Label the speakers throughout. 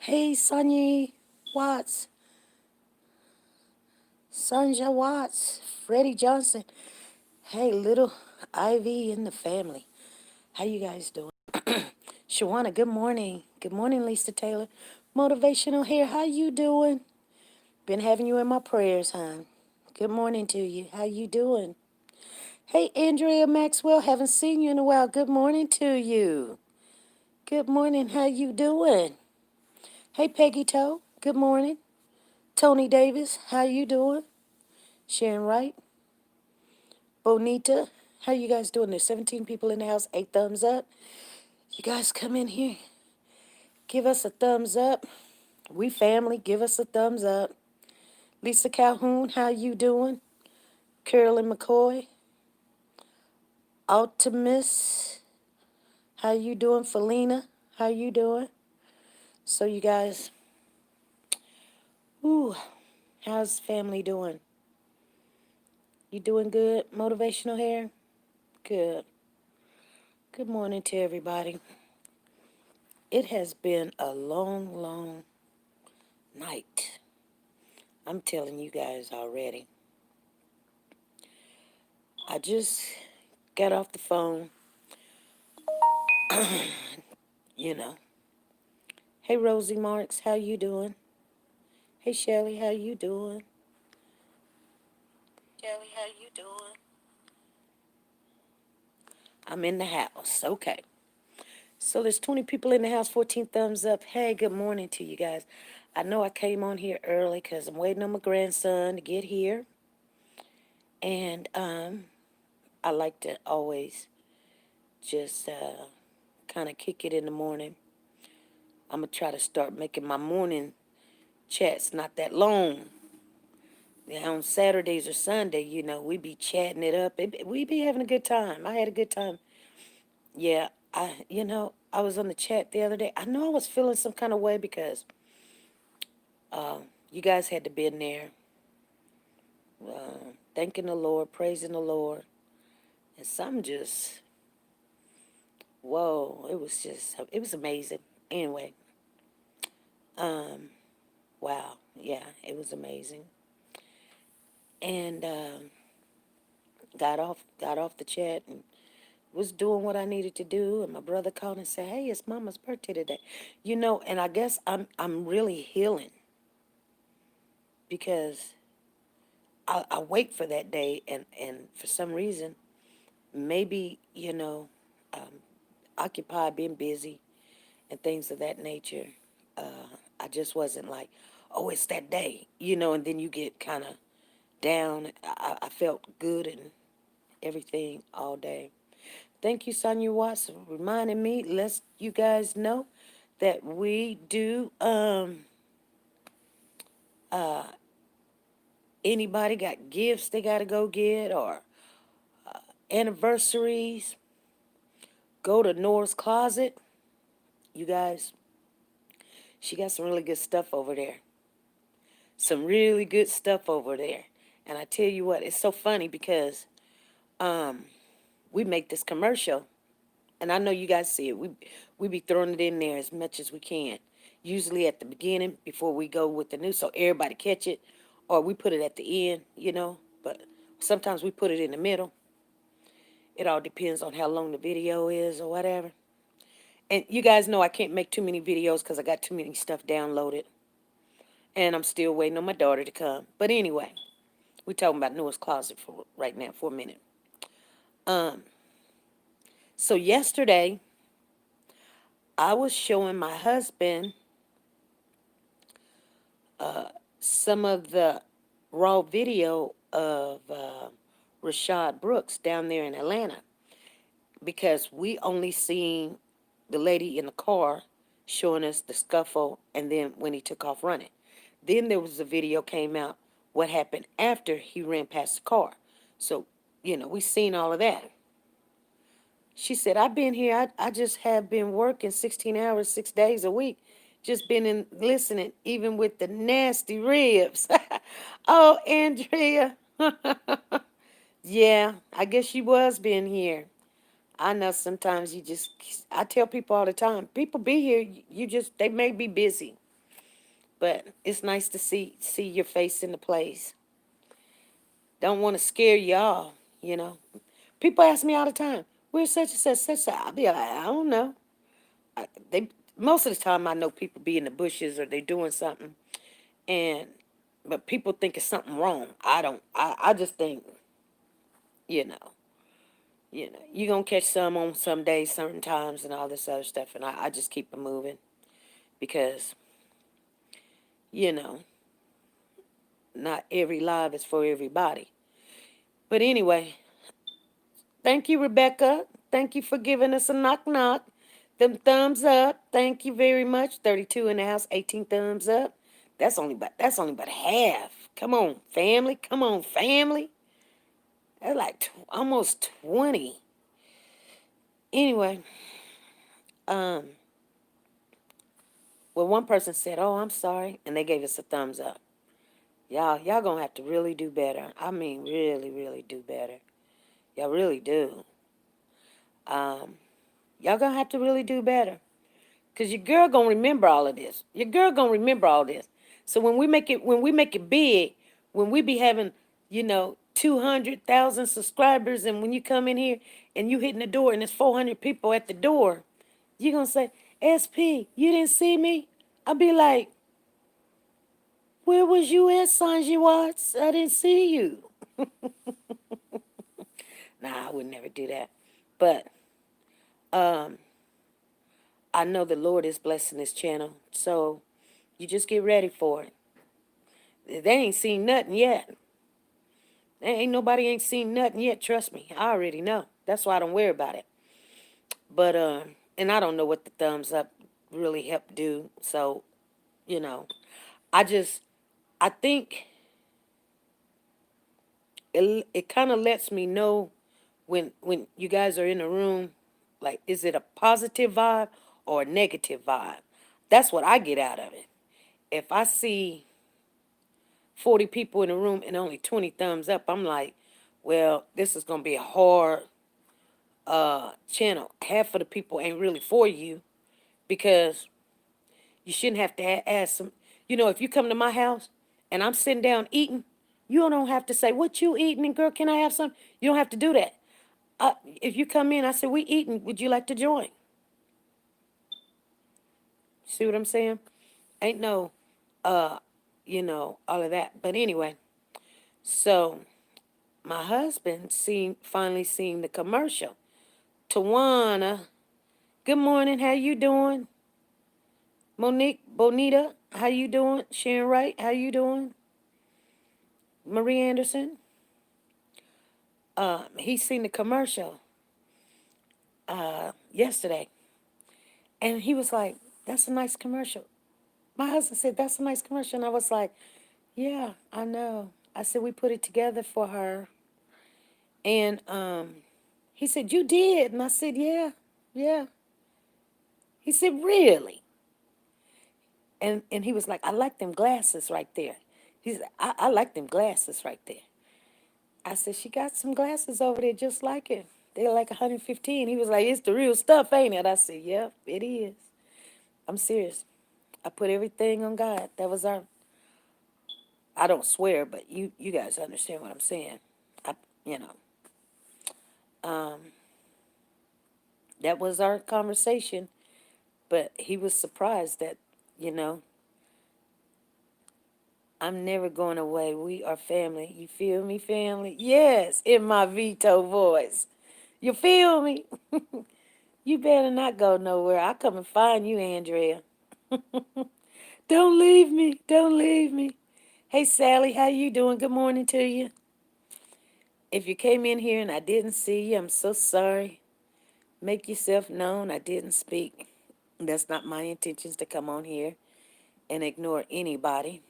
Speaker 1: Hey, Sonny Watts, Sanja Watts, Freddie Johnson. Hey, little Ivy in the family. How you guys doing? Shawana, good morning. Good morning, Lisa Taylor. Motivational here. How you doing? Been having you in my prayers, hon. Good morning to you. How you doing? Hey, Andrea Maxwell. Haven't seen you in a while. Good morning to you. Good morning. How you doing? Hey, Peggy Toe. Good morning. Tony Davis. How you doing? Sharon Wright. Bonita, how you guys doing? There's 17 people in the house, 8 thumbs up. You guys come in here, give us a thumbs up. We family, give us a thumbs up. Lisa Calhoun, how you doing? Carolyn McCoy, Optimus, how you doing? Felina, how you doing? So you guys, ooh, how's family doing? You doing good? Motivational hair? Good. Good morning to everybody. It has been a long, long night. I'm telling you guys already. I just got off the phone, you know. Hey, Rosie Marks, how you doing? Hey, Shelly, how you doing? Shelly, how you doing? I'm in the house. Okay. So there's 20 people in the house, 14 thumbs up. Hey, good morning to you guys. I know I came on here early because I'm waiting on my grandson to get here. And I like to always just kind of kick it in the morning. I'm going to try to start making my morning chats not that long. Yeah, on Saturdays or Sunday, we be chatting it up. We be having a good time. I had a good time. Yeah, I was on the chat the other day. I know I was feeling some kind of way because you guys had to be in there thanking the Lord, praising the Lord. And some just, whoa, it was amazing. Anyway, wow, yeah, it was amazing. And got off the chat and was doing what I needed to do, and my brother called and said, "Hey, it's Mama's birthday today," And I guess I'm really healing because I wait for that day, and for some reason, maybe occupied, being busy, and things of that nature. I just wasn't like, oh, it's that day, and then you get kind of down. I felt good and everything all day. Thank you, Sonia Watts, for reminding me. Let's you guys know that we do. Anybody got gifts they got to go get or anniversaries? Go to Nora's closet. You guys, she got some really good stuff over there. Some really good stuff over there. And I tell you what, it's so funny because we make this commercial, and I know you guys see it. We be throwing it in there as much as we can. Usually at the beginning before we go with the news, so everybody catch it, or we put it at the end. But sometimes we put it in the middle. It all depends on how long the video is or whatever. And you guys know I can't make too many videos because I got too many stuff downloaded, and I'm still waiting on my daughter to come. But anyway, we're talking about Noah's Closet for right now for a minute. So yesterday, I was showing my husband some of the raw video of Rashad Brooks down there in Atlanta because we only seen the lady in the car showing us the scuffle and then when he took off running. Then there was a video came out what happened after he ran past the car. So, we seen all of that. She said, I've been here. I just have been working 16 hours, 6 days a week. Just been in listening, even with the nasty ribs. Oh, Andrea. Yeah, I guess she was being here. I know sometimes I tell people all the time, people be here, they may be busy. But it's nice to see your face in the place. Don't want to scare y'all, you know. People ask me all the time, "Where's such and such, such?" I'll be like, "I don't know." They most of the time I know people be in the bushes or they doing something, and but people think it's something wrong. I don't. I just think, you know, you gonna catch some on some days, certain times, and all this other stuff, and I just keep it moving because you know not every live is for everybody. But anyway, thank you, Rebecca. Thank you for giving us a knock knock. Them thumbs up. Thank you very much. 32 in the house, 18 thumbs up. That's only about half. Come on, family. Come on, family. That's like almost 20. Anyway, um, well, one person said, "Oh, I'm sorry," and they gave us a thumbs up. Y'all gonna have to really do better. I mean, really, really do better. Y'all really do. Um, y'all gonna have to really do better. Cause your girl gonna remember all of this. Your girl gonna remember all this. So when we make it big, when we be having, 200,000 subscribers, and when you come in here and you hitting the door and there's 400 people at the door, you gonna say, "SP, you didn't see me?" I'll be like, "Where was you at, Sanji Watts? I didn't see you." Nah, I would never do that. But um, I know the Lord is blessing this channel, so you just get ready for it. They ain't seen nothing yet. Ain't nobody ain't seen nothing yet. Trust me, I already know. That's why I don't worry about it. But and I don't know what the thumbs up really help do. So you know, I just I think it kind of lets me know when you guys are in a room, like, is it a positive vibe or a negative vibe? That's what I get out of it. If I see 40 people in a room and only 20 thumbs up, I'm like, well, this is gonna be a hard channel. Half of the people ain't really for you because you shouldn't have to ask them. If you come to my house and I'm sitting down eating, you don't have to say, "What you eating?" And, "Girl, can I have some?" You don't have to do that. If you come in, I say, "We eating. Would you like to join?" See what I'm saying? Ain't no, all of that. But anyway, so my husband finally seen the commercial. Tawana, good morning. How you doing? Monique Bonita, how you doing? Sharon Wright, how you doing? Marie Anderson, he seen the commercial yesterday, and he was like, "That's a nice commercial." My husband said, "That's a nice commercial," and I was like, "Yeah, I know." I said, "We put it together for her," and he said, "You did," and I said, "Yeah, yeah." He said, "Really?" And he was like, "I like them glasses right there." He said, I like them glasses right there." I said, "She got some glasses over there just like it. They're like 115. He was like, "It's the real stuff, ain't it?" I said, "Yep, it is." I'm serious. I put everything on God. That was our, I don't swear, but you guys understand what I'm saying. I, you know, um, that was our conversation. But he was surprised that, you know, I'm never going away. We are family. You feel me, family? Yes, in my veto voice. You feel me? You better not go nowhere. I'll come and find you, Andrea. Don't leave me. Don't leave me. Hey, Sally, how you doing? Good morning to you. If you came in here and I didn't see you, I'm so sorry. Make yourself known. I didn't speak. That's not my intentions to come on here and ignore anybody.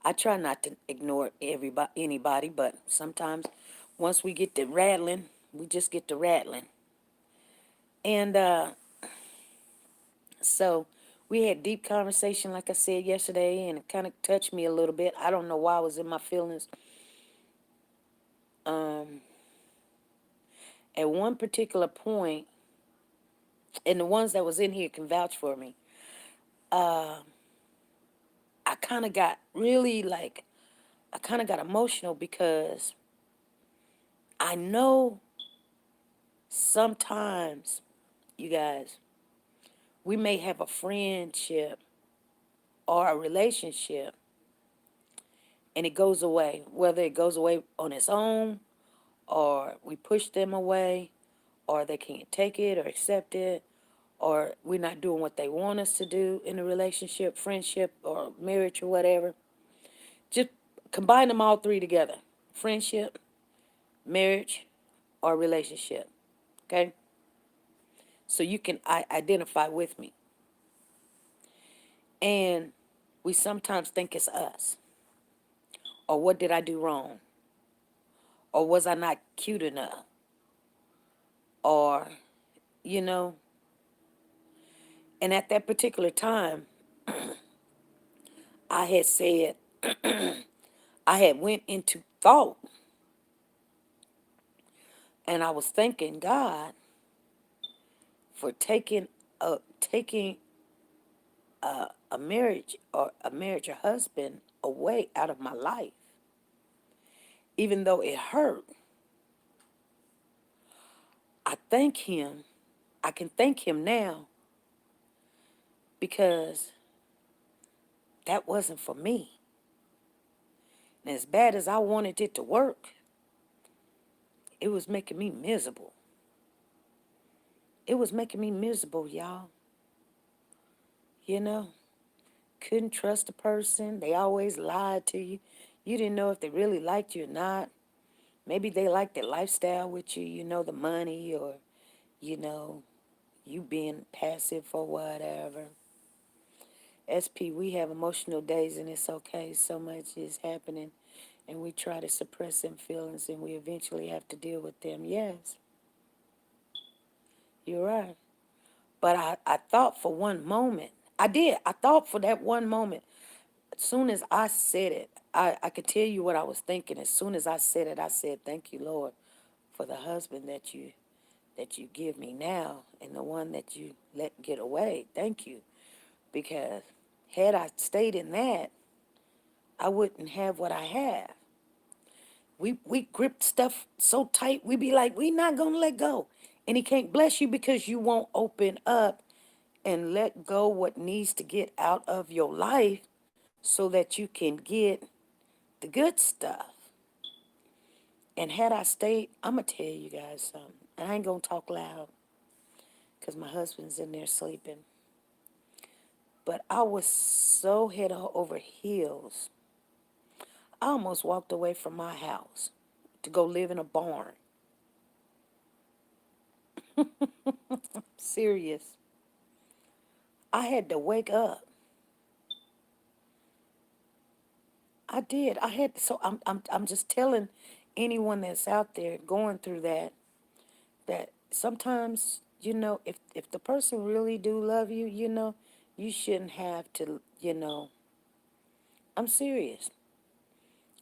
Speaker 1: I try not to ignore anybody, but sometimes once we get to rattling, we just get to rattling. And so we had deep conversation, like I said yesterday, and it kind of touched me a little bit. I don't know why I was in my feelings. Um, at one particular point, and the ones that was in here can vouch for me. kind of got really like, I kind of got emotional because I know sometimes, you guys, we may have a friendship or a relationship and it goes away, whether it goes away on its own or we push them away or they can't take it or accept it or we're not doing what they want us to do in a relationship, friendship, or marriage or whatever. Just combine them all three together: friendship, marriage, or relationship. Okay? So you can identify with me. And we sometimes think it's us. Or what did I do wrong? Or was I not cute enough? Or, you know, and at that particular time, I had said, I had went into thought and I was thanking God for taking a marriage or husband away out of my life. Even though it hurt, I thank him. I can thank him now because that wasn't for me. And as bad as I wanted it to work, it was making me miserable. It was making me miserable, y'all. You know, couldn't trust a person. They always lied to you. You didn't know if they really liked you or not. Maybe they liked their lifestyle with you, the money, or, you know, you being passive or whatever. SP, we have emotional days and it's okay. So much is happening and we try to suppress them feelings and we eventually have to deal with them. Yes, you're right. But I thought for one moment, I did. I thought for that one moment, as soon as I said it, I could tell you what I was thinking. As soon as I said it, I said, thank you, Lord, for the husband that you give me now and the one that you let get away. Thank you. Because had I stayed in that, I wouldn't have what I have. We grip stuff so tight, we be like, we not gonna let go. And he can't bless you because you won't open up and let go what needs to get out of your life so that you can get the good stuff. And had I stayed, I'm going to tell you guys something. And I ain't going to talk loud because my husband's in there sleeping. But I was so head over heels. I almost walked away from my house to go live in a barn. Serious. I had to wake up. I did. I had to, so I'm just telling anyone that's out there going through that sometimes, if the person really do love you, you shouldn't have to, I'm serious.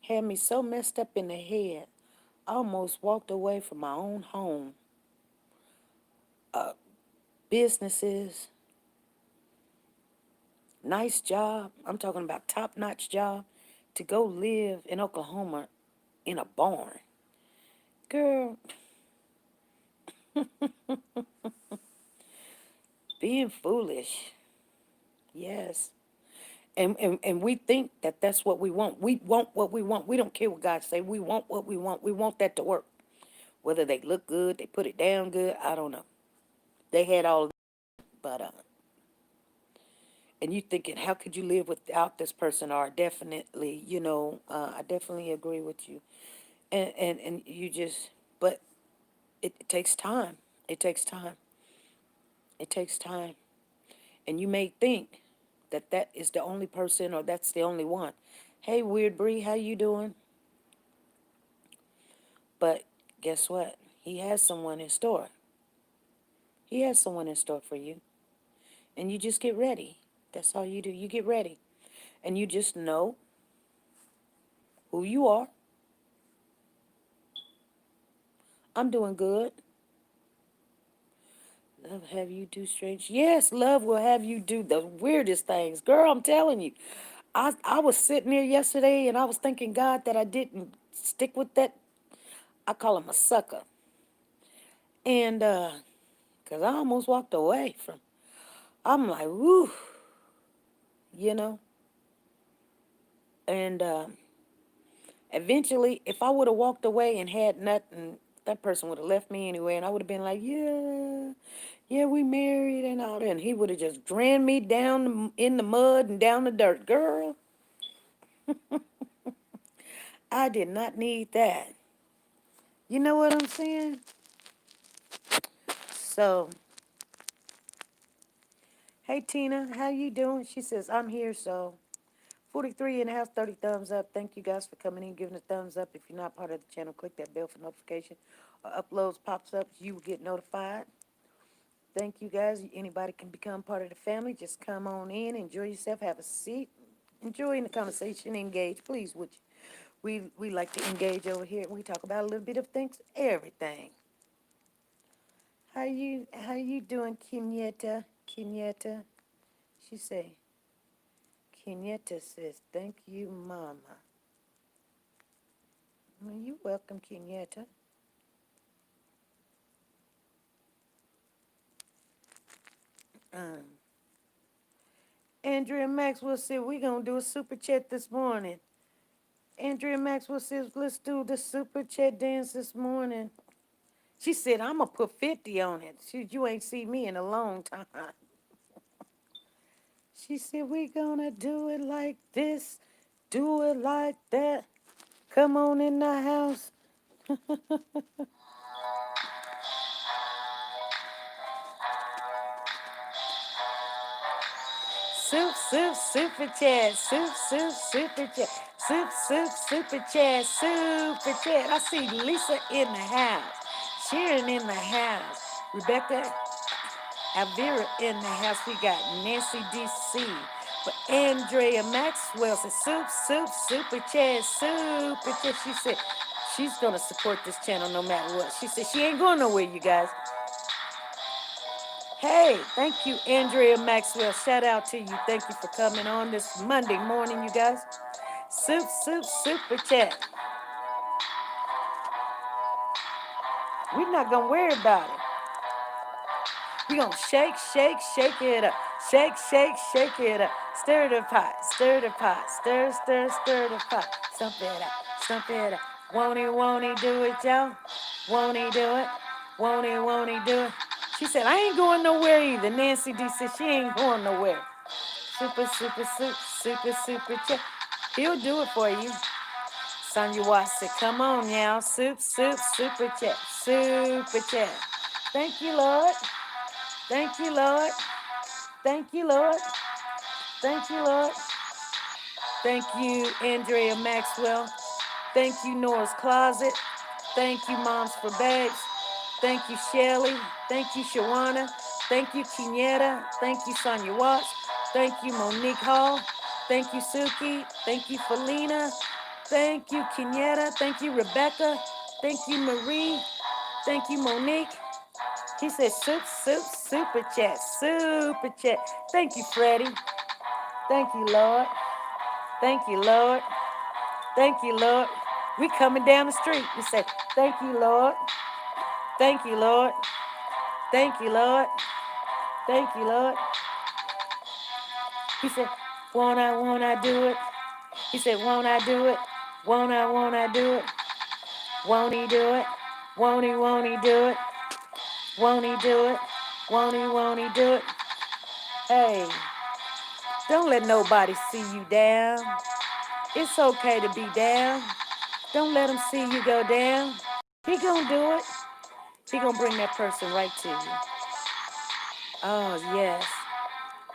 Speaker 1: Had me so messed up in the head, I almost walked away from my own home, businesses, nice job. I'm talking about top-notch job to go live in Oklahoma in a barn. Girl, being foolish. Yes. And we think that that's what we want. We want what we want. We don't care what God say. We want what we want. We want that to work. Whether they look good, they put it down good, I don't know. They had all, but and you thinking, how could you live without this person? Or definitely, I definitely agree with you. And you just, but it takes time. It takes time. It takes time. And you may think that that is the only person or that's the only one. Hey, Weird Bree, how you doing? But guess what? He has someone in store. He has someone in store for you. And you just get ready. That's all you do. You get ready. And you just know who you are. I'm doing good. Love have you do strange. Yes, love will have you do the weirdest things. Girl, I'm telling you. I was sitting there yesterday and I was thanking God that I didn't stick with that. I call him a sucker. And, 'cause I almost walked away from, I'm like, woo, you know. And eventually, if I would have walked away and had nothing, that person would have left me anyway. And I would have been like, yeah, yeah, we married and all that. And he would have just dragged me down in the mud and down the dirt. Girl, I did not need that. You know what I'm saying? So, hey, Tina, how you doing? She says, I'm here, so 43 and a half, 30 thumbs up. Thank you guys for coming in, giving a thumbs up. If you're not part of the channel, click that bell for notification. Or uploads pops up, you will get notified. Thank you guys. Anybody can become part of the family. Just come on in, enjoy yourself, have a seat, enjoy the conversation, engage, please, would you? We like to engage over here. We talk about a little bit of things, everything. How you doing, Kenyatta? Kenyatta? She say, Kenyatta says, thank you, Mama. Well, you welcome, Kenyatta. Um, Andrea Maxwell said, we're going to do a super chat this morning. Andrea Maxwell says, let's do the super chat dance this morning. She said, I'm going to put 50 on it. You ain't seen me in a long time. She said, we going to do it like this, do it like that. Come on in the house. Super chat. Super chat. Super chat. Super chat. I see Lisa in the house. Sharon in the house. Rebecca Alvira in the house. We got Nancy DC. But Andrea Maxwell said, super chat, super chat. She said she's going to support this channel no matter what. She said she ain't going nowhere, you guys. Hey, thank you, Andrea Maxwell. Shout out to you. Thank you for coming on this Monday morning, you guys. Super chat. We're not going to worry about it. We're going to shake it up. Shake it up. Stir the pot, stir the pot. Stir the pot. Stump it up. Won't he do it, y'all? Won't he do it? Won't he do it? She said, I ain't going nowhere either. Nancy D said she ain't going nowhere. Super chat. He'll do it for you. Sonya Watts said, come on now. Super chat. Super chat. Thank you, Lord. Thank you, Lord. Thank you, Lord. Thank you, Lord. Thank you, Andrea Maxwell. Thank you, Nora's Closet. Thank you, Moms for Babes. Thank you, Shelly. Thank you, Shawana. Thank you, Kenyatta. Thank you, Sonya Watts. Thank you, Monique Hall. Thank you, Suki. Thank you, Felina. Thank you, Kenyatta. Thank you, Rebecca. Thank you, Marie. Thank you, Monique. He said, super chat, super chat. Thank you, Freddie. Thank you, Lord. Thank you, Lord. Thank you, Lord. We coming down the street. We say, thank you, Lord. Thank you, Lord. Thank you, Lord. Thank you, Lord. He said, won't I do it? He said, won't I do it? Won't I do it? Won't he do it? Won't he do it? Won't he do it? Won't he do it? Hey, don't let nobody see you down. It's okay to be down. Don't let them see you go down. He gonna do it. He gonna bring that person right to you. Oh, yes.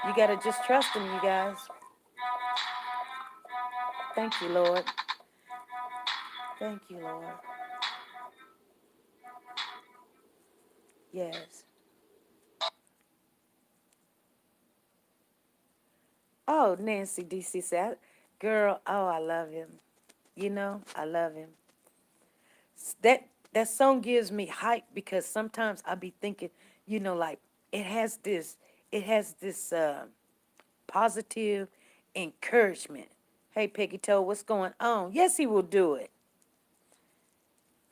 Speaker 1: You gotta just trust him, you guys. Thank you, Lord. Thank you, Lord. Yes. Oh, Nancy DC said, girl, oh, I love him. You know, I love him. That song gives me hype because sometimes I be thinking, like it has this positive encouragement. Hey, Peggy Toe, what's going on? Yes, he will do it.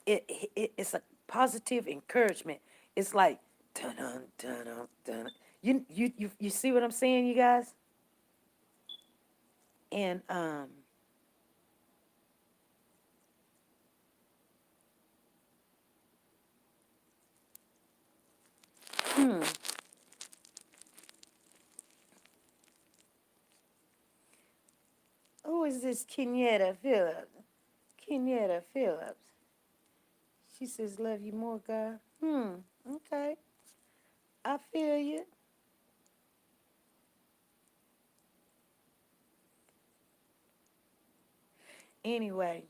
Speaker 1: It's a positive encouragement. It's like dun dun dun dun. You see what I'm saying, you guys? And hmm, who is this Kenyatta Phillips? Kenyatta Phillips. She says, "Love you more, God." Okay, I feel you. Anyway,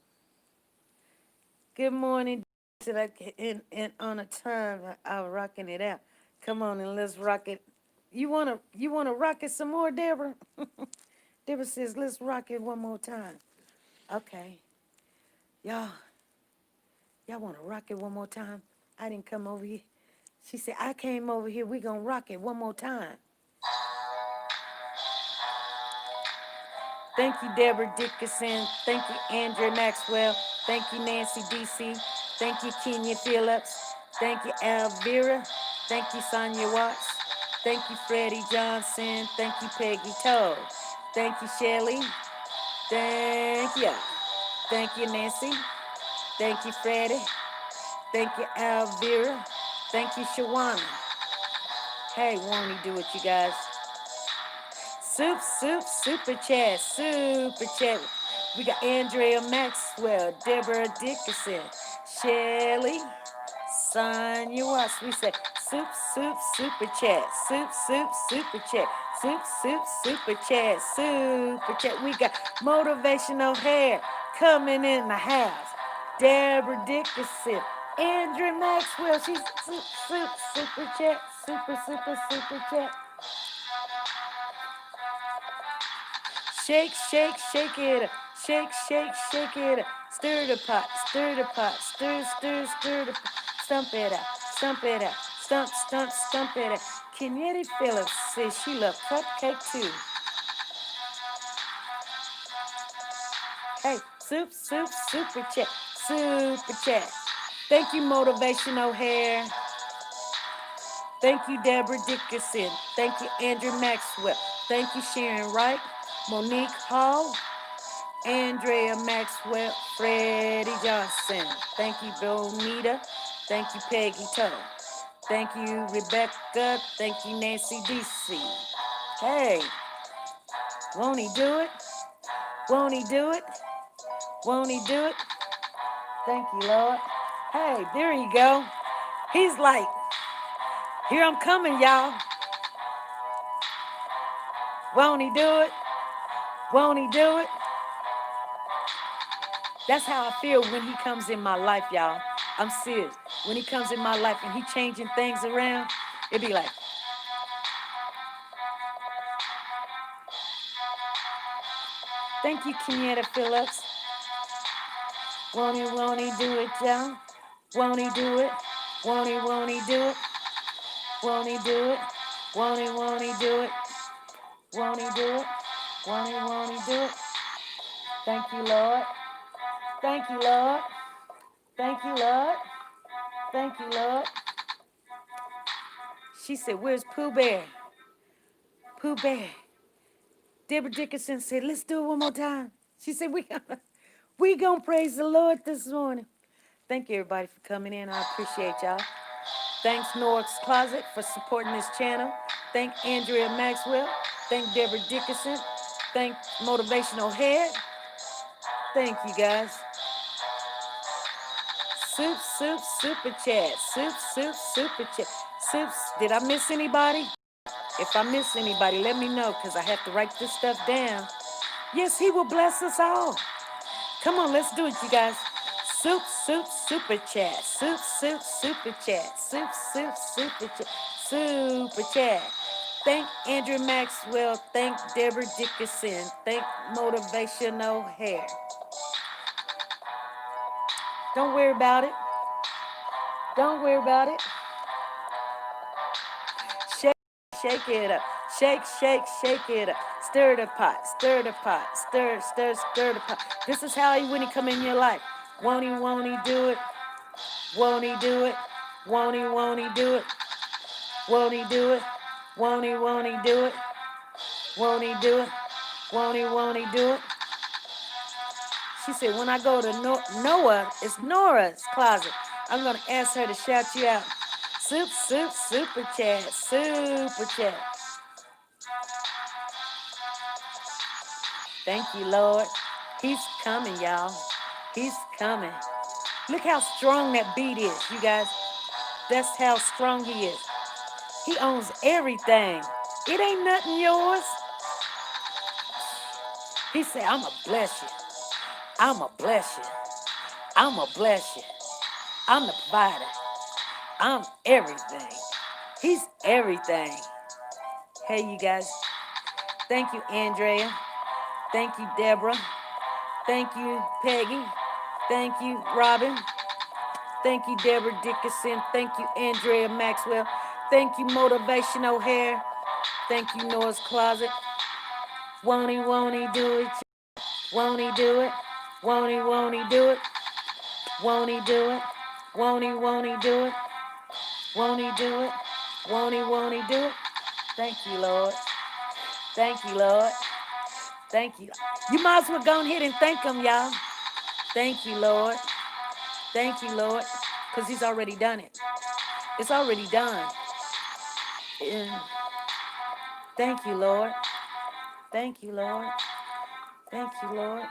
Speaker 1: good morning. And on a time, I was rocking it out. Come on and let's rock it. You wanna rock it some more, Deborah? Deborah says, "Let's rock it one more time." Okay, y'all, y'all wanna rock it one more time? I didn't come over here. She said, "I came over here. We gonna rock it one more time." Thank you, Deborah Dickerson. Thank you, Andrea Maxwell. Thank you, Nancy DC. Thank you, Kenya Phillips. Thank you, Alvira. Thank you, Sonia Watts. Thank you, Freddie Johnson. Thank you, Peggy Toe. Thank you, Shelley. Thank you. Thank you, Nancy. Thank you, Freddie. Thank you, Alvira. Thank you, Shawana. Hey, won't he do it, you guys? Super chat, super chat. We got Andrea Maxwell, Deborah Dickerson, Shelly, Sonia Watts. We say super chat, super chat, super chat, super chat. We got motivational hair coming in the house. Deborah Dickerson, Andrea Maxwell. She's super chat, super chat. Shake, shake, shake it. Shake, shake, shake it. Stir the pot, stir the pot. Stir the pot. Stump it out, stump it out. Stump it out. Kenyatta Phillips says she loves cupcake too. Hey, super chat. Super chat. Thank you, Motivational Hair. Thank you, Deborah Dickerson. Thank you, Andrew Maxwell. Thank you, Sharon Wright. Monique Hall. Andrea Maxwell, Freddie Johnson. Thank you, Bonita. Thank you, Peggy Toe. Thank you, Rebecca. Thank you, Nancy DC. Hey, won't he do it? Won't he do it? Won't he do it? Thank you, Lord. Hey, there you go. He's like, here I'm coming, y'all. Won't he do it? Won't he do it? That's how I feel when he comes in my life, y'all. I'm serious. When he comes in my life and he changing things around, it be like, thank you, Kenyatta Phillips. Won't he do it, y'all? Won't he do it? Won't he do it? Won't he do it? Won't he do it? Won't he do it? Won't he do it? Thank you, Lord. Thank you, Lord. Thank you, Lord. Thank you, Lord. She said, where's Pooh Bear? Pooh Bear. Deborah Dickerson said, let's do it one more time. She said, we gonna praise the Lord this morning. Thank you, everybody, for coming in. I appreciate y'all. Thanks, Norris Closet, for supporting this channel. Thank Andrea Maxwell. Thank Deborah Dickerson. Thank Motivational Head. Thank you, guys. Super chat. Super chat. Did I miss anybody? If I miss anybody, let me know, because I have to write this stuff down. Yes, he will bless us all. Come on, let's do it, you guys. Super chat. Super chat. Super chat. Super chat. Thank Andrew Maxwell. Thank Deborah Dickerson. Thank Motivational Hair. Don't worry about it. Don't worry about it. Shake it up. Shake, shake, shake it up. Stir the pot, stir the pot, stir, stir, stir the pot. This is how he when he come in your life. Won't he do it? Won't he do it? Won't he do it? Won't he do it? Won't he do it? Won't he do it? Won't he do it? She said, when I go to Noah, it's Nora's closet. I'm going to ask her to shout you out. Super chat, super chat. Thank you, Lord. He's coming, y'all. He's coming. Look how strong that beat is, you guys. That's how strong he is. He owns everything. It ain't nothing yours. He said, I'm going to bless you. I'm going to bless you. I'm going to bless you. I'm the provider. I'm everything. He's everything. Hey, you guys. Thank you, Andrea. Thank you, Deborah. Thank you, Peggy. Thank you, Robin. Thank you, Deborah Dickinson. Thank you, Andrea Maxwell. Thank you, Motivational Hair. Thank you, Noah's Closet. Won't he do it? Won't he do it? Won't he do it? Won't he do it? Won't he do it? Won't he do it? Won't he do it? Thank you, Lord. Thank you, Lord. Thank you. You might as well go ahead and thank him, y'all. Thank you, Lord. Thank you, Lord. Because he's already done it. It's already done. And thank you, Lord. Thank you, Lord. Thank you, Lord.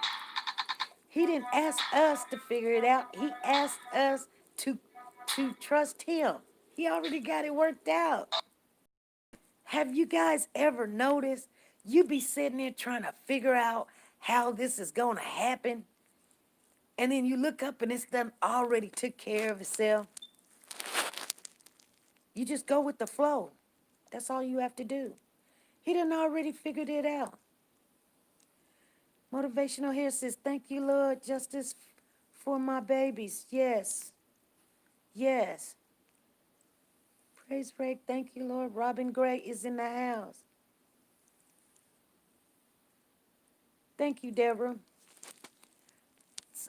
Speaker 1: He didn't ask us to figure it out. He asked us to trust him. He already got it worked out. Have you guys ever noticed you be sitting there trying to figure out how this is going to happen? And then you look up and it's done already took care of itself. You just go with the flow. That's all you have to do. He done already figured it out. Motivational here says, thank you, Lord, justice for my babies. Yes. Yes. Praise break. Thank you, Lord. Robin Gray is in the house. Thank you, Deborah.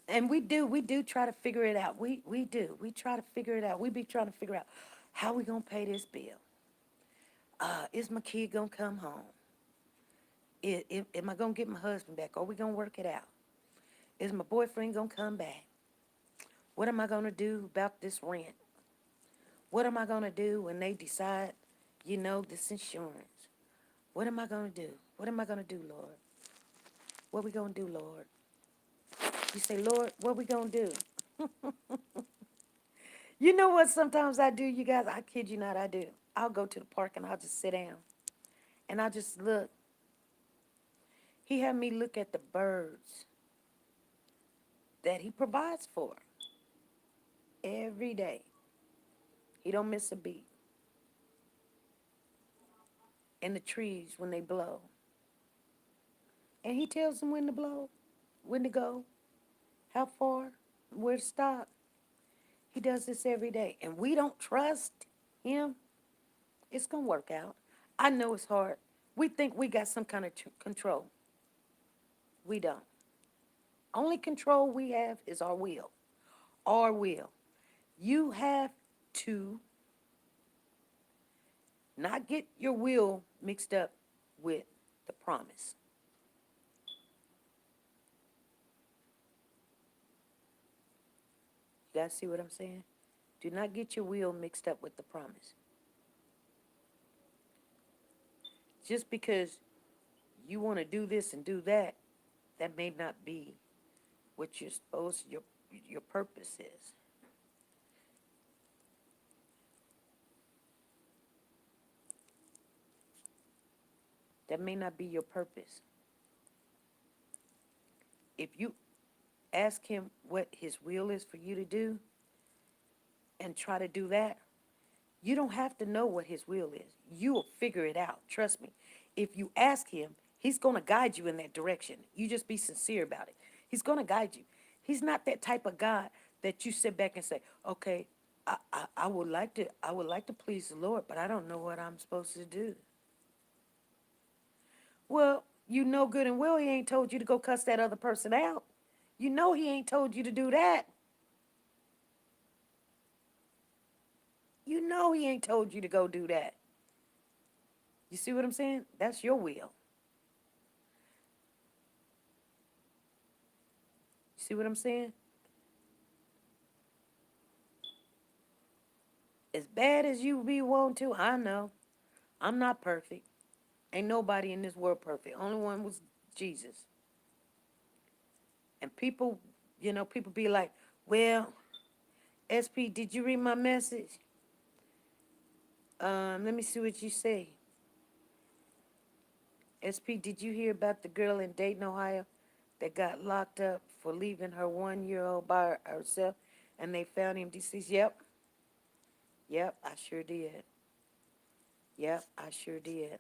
Speaker 1: And we do try to figure it out. We do. We try to figure it out. We be trying to figure out how we going to pay this bill. Is my kid going to come home? Am I going to get my husband back? Are we going to work it out? Is my boyfriend going to come back? What am I going to do about this rent? What am I going to do when they decide, this insurance? What am I going to do? What am I going to do, Lord? What we going to do, Lord? You say, Lord, what we going to do? You know what sometimes I do, you guys? I kid you not, I do. I'll go to the park and I'll just sit down. And I'll just look. He had me look at the birds that he provides for every day. He don't miss a beat. And the trees when they blow. And he tells them when to blow, when to go, how far, where to stop. He does this every day. And we don't trust him. It's going to work out. I know it's hard. We think we got some kind of control. We don't. Only control we have is our will. Our will. You have to not get your will mixed up with the promise. You guys see what I'm saying? Do not get your will mixed up with the promise. Just because you want to do this and do that, that may not be what you're supposed, your purpose is. That may not be your purpose. If you ask him what his will is for you to do and try to do that, you don't have to know what his will is. You will figure it out. Trust me. If you ask him, he's going to guide you in that direction. You just be sincere about it. He's going to guide you. He's not that type of God that you sit back and say, okay, I would like to please the Lord, but I don't know what I'm supposed to do. Well, you know good and well he ain't told you to go cuss that other person out. You know he ain't told you to do that. You know he ain't told you to go do that. You see what I'm saying? That's your will. You see what I'm saying? As bad as you be wanting to, I know. I'm not perfect. Ain't nobody in this world perfect. Only one was Jesus. And people, people be like, well, SP, did you read my message? Let me see what you say. SP, did you hear about the girl in Dayton, Ohio that got locked up for leaving her 1 year old by herself and they found him deceased? Yep. Yep, I sure did. Yep, I sure did.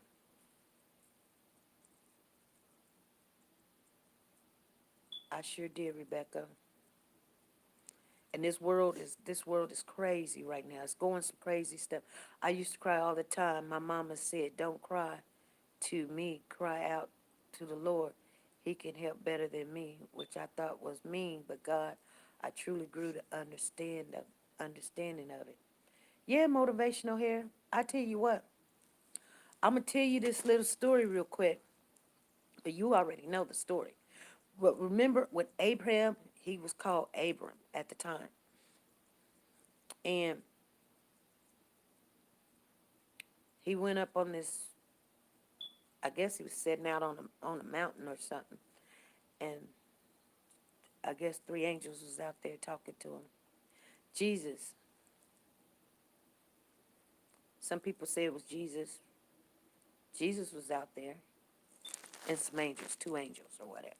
Speaker 1: I sure did, Rebecca. And this world is crazy right now. It's going some crazy stuff. I used to cry all the time. My mama said, "Don't cry to me, cry out to the Lord. He can help better than me," which I thought was mean, but God, I truly grew to understand the understanding of it. Yeah, motivational here. I tell you what, I'm gonna tell you this little story real quick, but you already know the story. But remember when Abraham, he was called Abram at the time, and he went up on this. I guess he was sitting out on a mountain or something, and I guess three angels was out there talking to him. Jesus. Some people say it was Jesus. Jesus was out there, and some angels, two angels or whatever.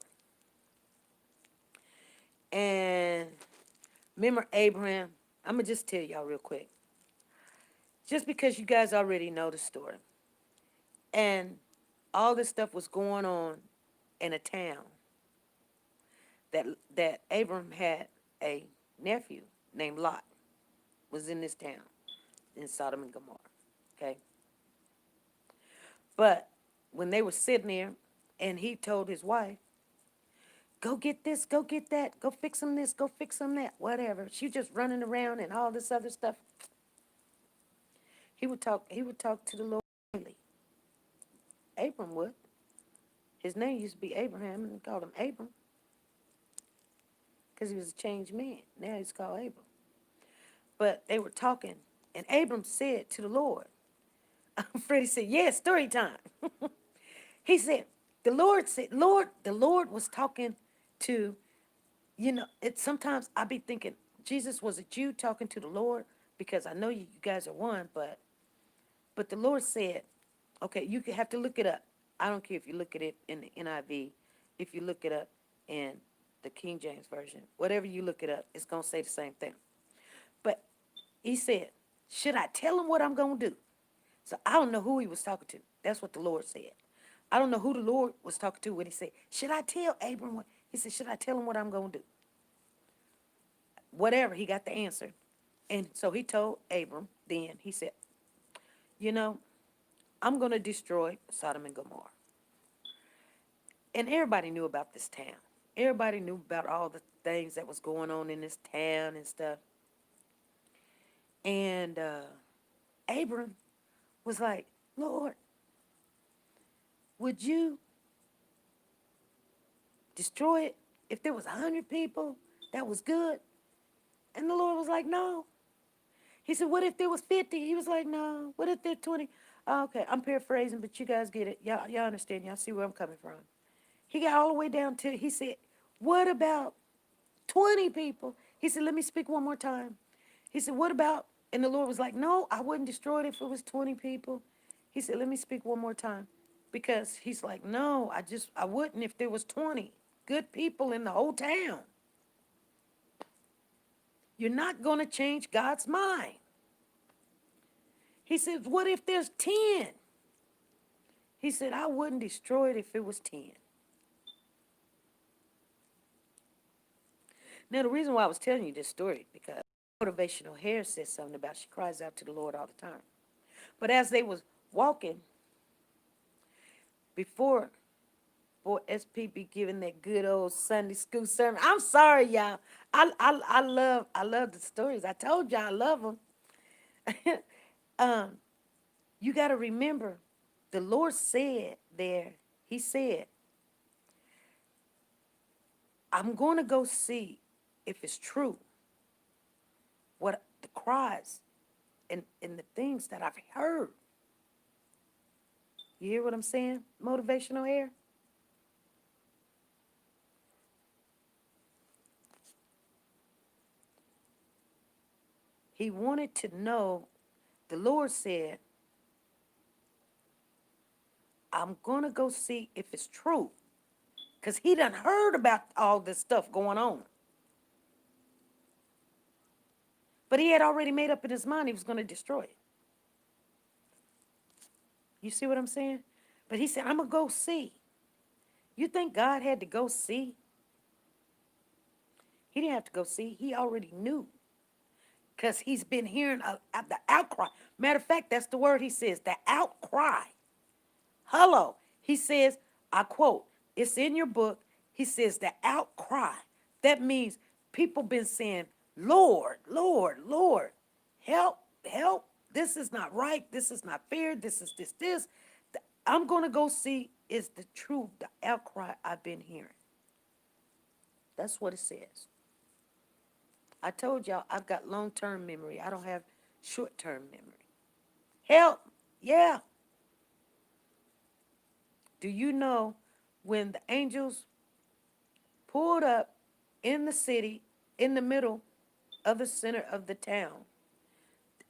Speaker 1: And remember Abraham? I'm gonna just tell y'all real quick, just because you guys already know the story. And all this stuff was going on in a town that that Abram had a nephew named Lot was in this town in Sodom and Gomorrah. Okay, but when they were sitting there, and he told his wife, "Go get this, go get that, go fix him this, go fix him that, whatever." She just running around and all this other stuff. He would talk to the Lord daily. Abram would. His name used to be Abraham, and they called him Abram because he was a changed man. Now he's called Abram. But they were talking, and Abram said to the Lord, Freddie said, "Yeah, story time." He said, "The Lord said, Lord, the Lord was talking to, it sometimes I be thinking, Jesus, was it you talking to the Lord? Because I know you guys are one, but the Lord said, okay, you could have to look it up. I don't care if you look at it in the NIV, if you look it up in the King James Version, whatever you look it up, it's going to say the same thing. But he said, should I tell him what I'm going to do? So I don't know who he was talking to. That's what the Lord said. I don't know who the Lord was talking to when he said, should I tell Abram what? He said, should I tell him what I'm going to do? Whatever, he got the answer. And so he told Abram, then he said, you know, I'm going to destroy Sodom and Gomorrah. And everybody knew about this town. Everybody knew about all the things that was going on in this town and stuff. And Abram was like, Lord, would you destroy it if there was 100 people? That was good. And the Lord was like, no. He said, what if there was 50? He was like, no. What if there 20? Okay, I'm paraphrasing, but you guys get it. Y'all understand. Y'all see where I'm coming from. He got all the way down to, he said, what about 20 people? He said, let me speak one more time. He said, what about, and the Lord was like, no, I wouldn't destroy it if it was 20 people. He said, let me speak one more time. Because he's like, no, I wouldn't if there was 20 good people in the whole town. You're not going to change God's mind. He said, what if there's 10? He said, I wouldn't destroy it if it was 10. Now, the reason why I was telling you this story, because motivational hair says something about she cries out to the Lord all the time. But as they was walking, before boy SP be giving that good old Sunday school sermon. I'm sorry, y'all. I love the stories. I told y'all I love them. um, you got to remember, the Lord said there. He said, "I'm going to go see if it's true what the cries and the things that I've heard." You hear what I'm saying? Motivational air. He wanted to know. The Lord said, "I'm going to go see if it's true." Because he done heard about all this stuff going on. But he had already made up in his mind he was going to destroy it. You see what I'm saying? But he said, "I'm going to go see." You think God had to go see? He didn't have to go see. He already knew. Because he's been hearing the outcry. Matter of fact, that's the word he says, the outcry. Hello. He says, I quote, it's in your book. He says, the outcry. That means people been saying, "Lord, Lord, Lord, help, help. This is not right. This is not fair. This is this. I'm going to go see is the truth, the outcry I've been hearing." That's what it says. I told y'all I've got long-term memory. I don't have short-term memory. Help. Yeah. Do you know when the angels pulled up in the city, in the middle of the center of the town,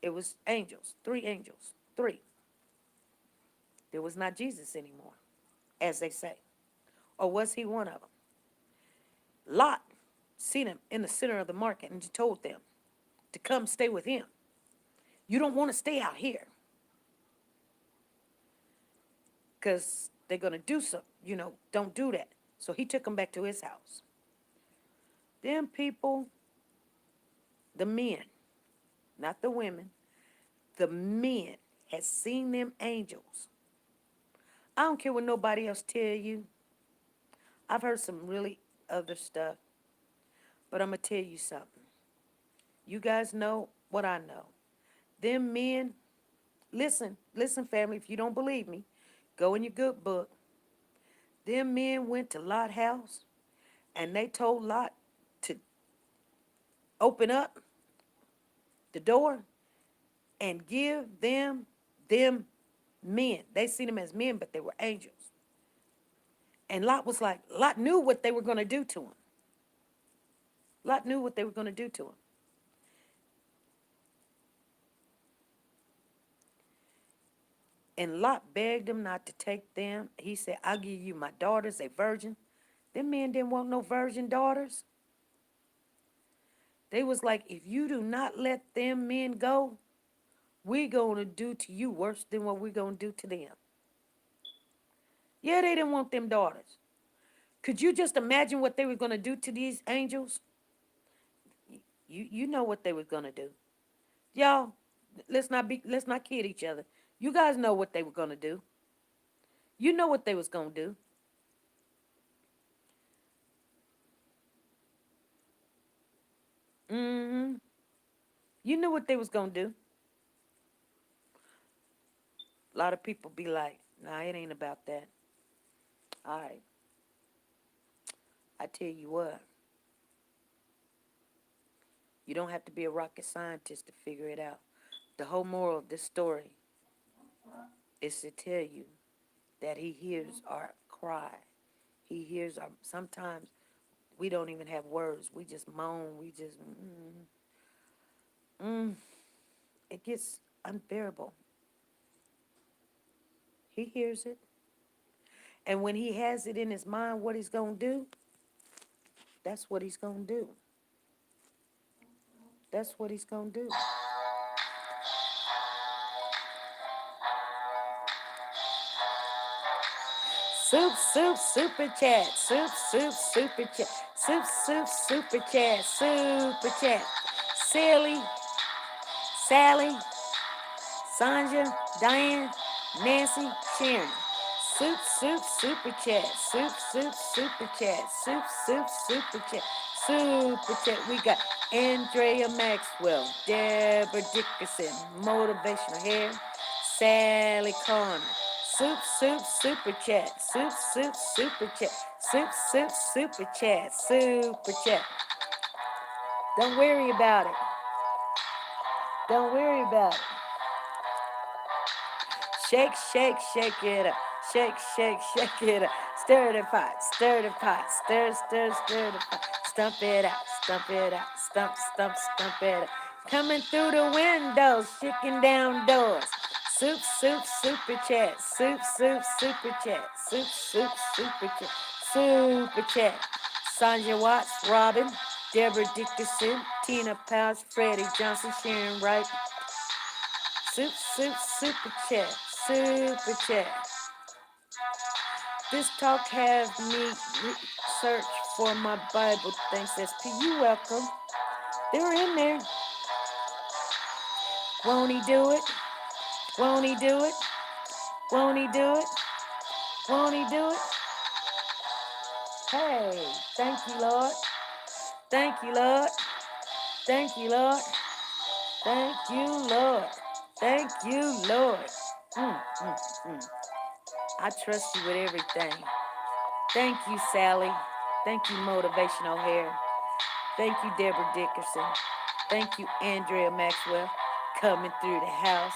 Speaker 1: it was angels, three angels, three. There was not Jesus anymore, as they say. Or was he one of them? Lot seen him in the center of the market and told them to come stay with him. You don't want to stay out here because they're going to do something. Don't do that. So he took them back to his house. Them people, the men, not the women, the men had seen them angels. I don't care what nobody else tell you. I've heard some really other stuff, but I'm going to tell you something. You guys know what I know. Them men, listen, family, if you don't believe me, go in your good book. Them men went to Lot's house, and they told Lot to open up the door and give them men. They seen them as men, but they were angels. And Lot knew what they were going to do to him. Lot knew what they were going to do to him. And Lot begged him not to take them. He said, "I'll give you my daughters, a virgin." Them men didn't want no virgin daughters. They was like, "If you do not let them men go, we're going to do to you worse than what we're going to do to them." Yeah, they didn't want them daughters. Could you just imagine what they were going to do to these angels? You know what they were going to do. Y'all, let's not kid each other. You guys know what they were going to do. You know what they was going to do. Mm-hmm. You knew what they was going to do. A lot of people be like, "Nah, it ain't about that." All right. I tell you what. You don't have to be a rocket scientist to figure it out. The whole moral of this story is to tell you that he hears our cry. He hears our, sometimes we don't even have words. We just moan. We just, it gets unbearable. He hears it. And when he has it in his mind what he's going to do, that's what he's going to do. That's what he's going to do. Super chat. Super chat. Super chat. Super chat. Sally, Sanja, Diane, Nancy, Sharon. Super chat. Super chat. Super chat. Super chat. We got Andrea Maxwell, Deborah Dickerson, Motivational Hair, Sally Connor. Super chat. Super chat. Super chat. Super chat. Don't worry about it. Don't worry about it. Shake, shake, shake it up. Shake, shake, shake it up. Stir the pot, stir the pot, stir the pot. Stump it out, stump it out, stump it out. Coming through the windows, shaking down doors. Super chat. Super chat. Super chat. Super chat. Sandra Watts, Robin, Deborah Dickerson, Tina Pouch, Freddie Johnson, Sharon Wright. Super chat. Super chat. This talk has me search for my Bible. Thanks, SP. You welcome. They're in there. Won't he do it? Won't he do it? Won't he do it? Won't he do it? Hey, thank you, Lord. Thank you, Lord. Thank you, Lord. Thank you, Lord. Thank you, Lord. I trust you with everything. Thank you, Sally. Thank you, Motivational Hair. Thank you, Deborah Dickerson. Thank you, Andrea Maxwell, coming through the house,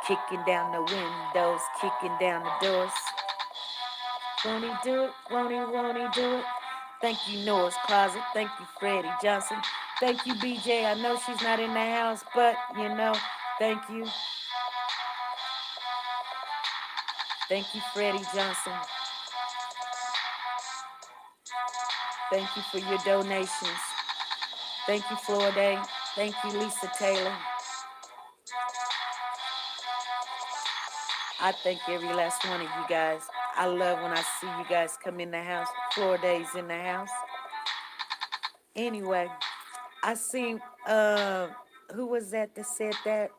Speaker 1: kicking down the windows, kicking down the doors. Won't he do it? Won't he do it? Thank you, Nora's Closet. Thank you, Freddie Johnson. Thank you, BJ. I know she's not in the house, but, thank you. Thank you, Freddie Johnson. Thank you for your donations. Thank you, Florida. Thank you, Lisa Taylor. I thank every last one of you guys. I love when I see you guys come in the house. Florida's in the house. Anyway, I seen who was that said that?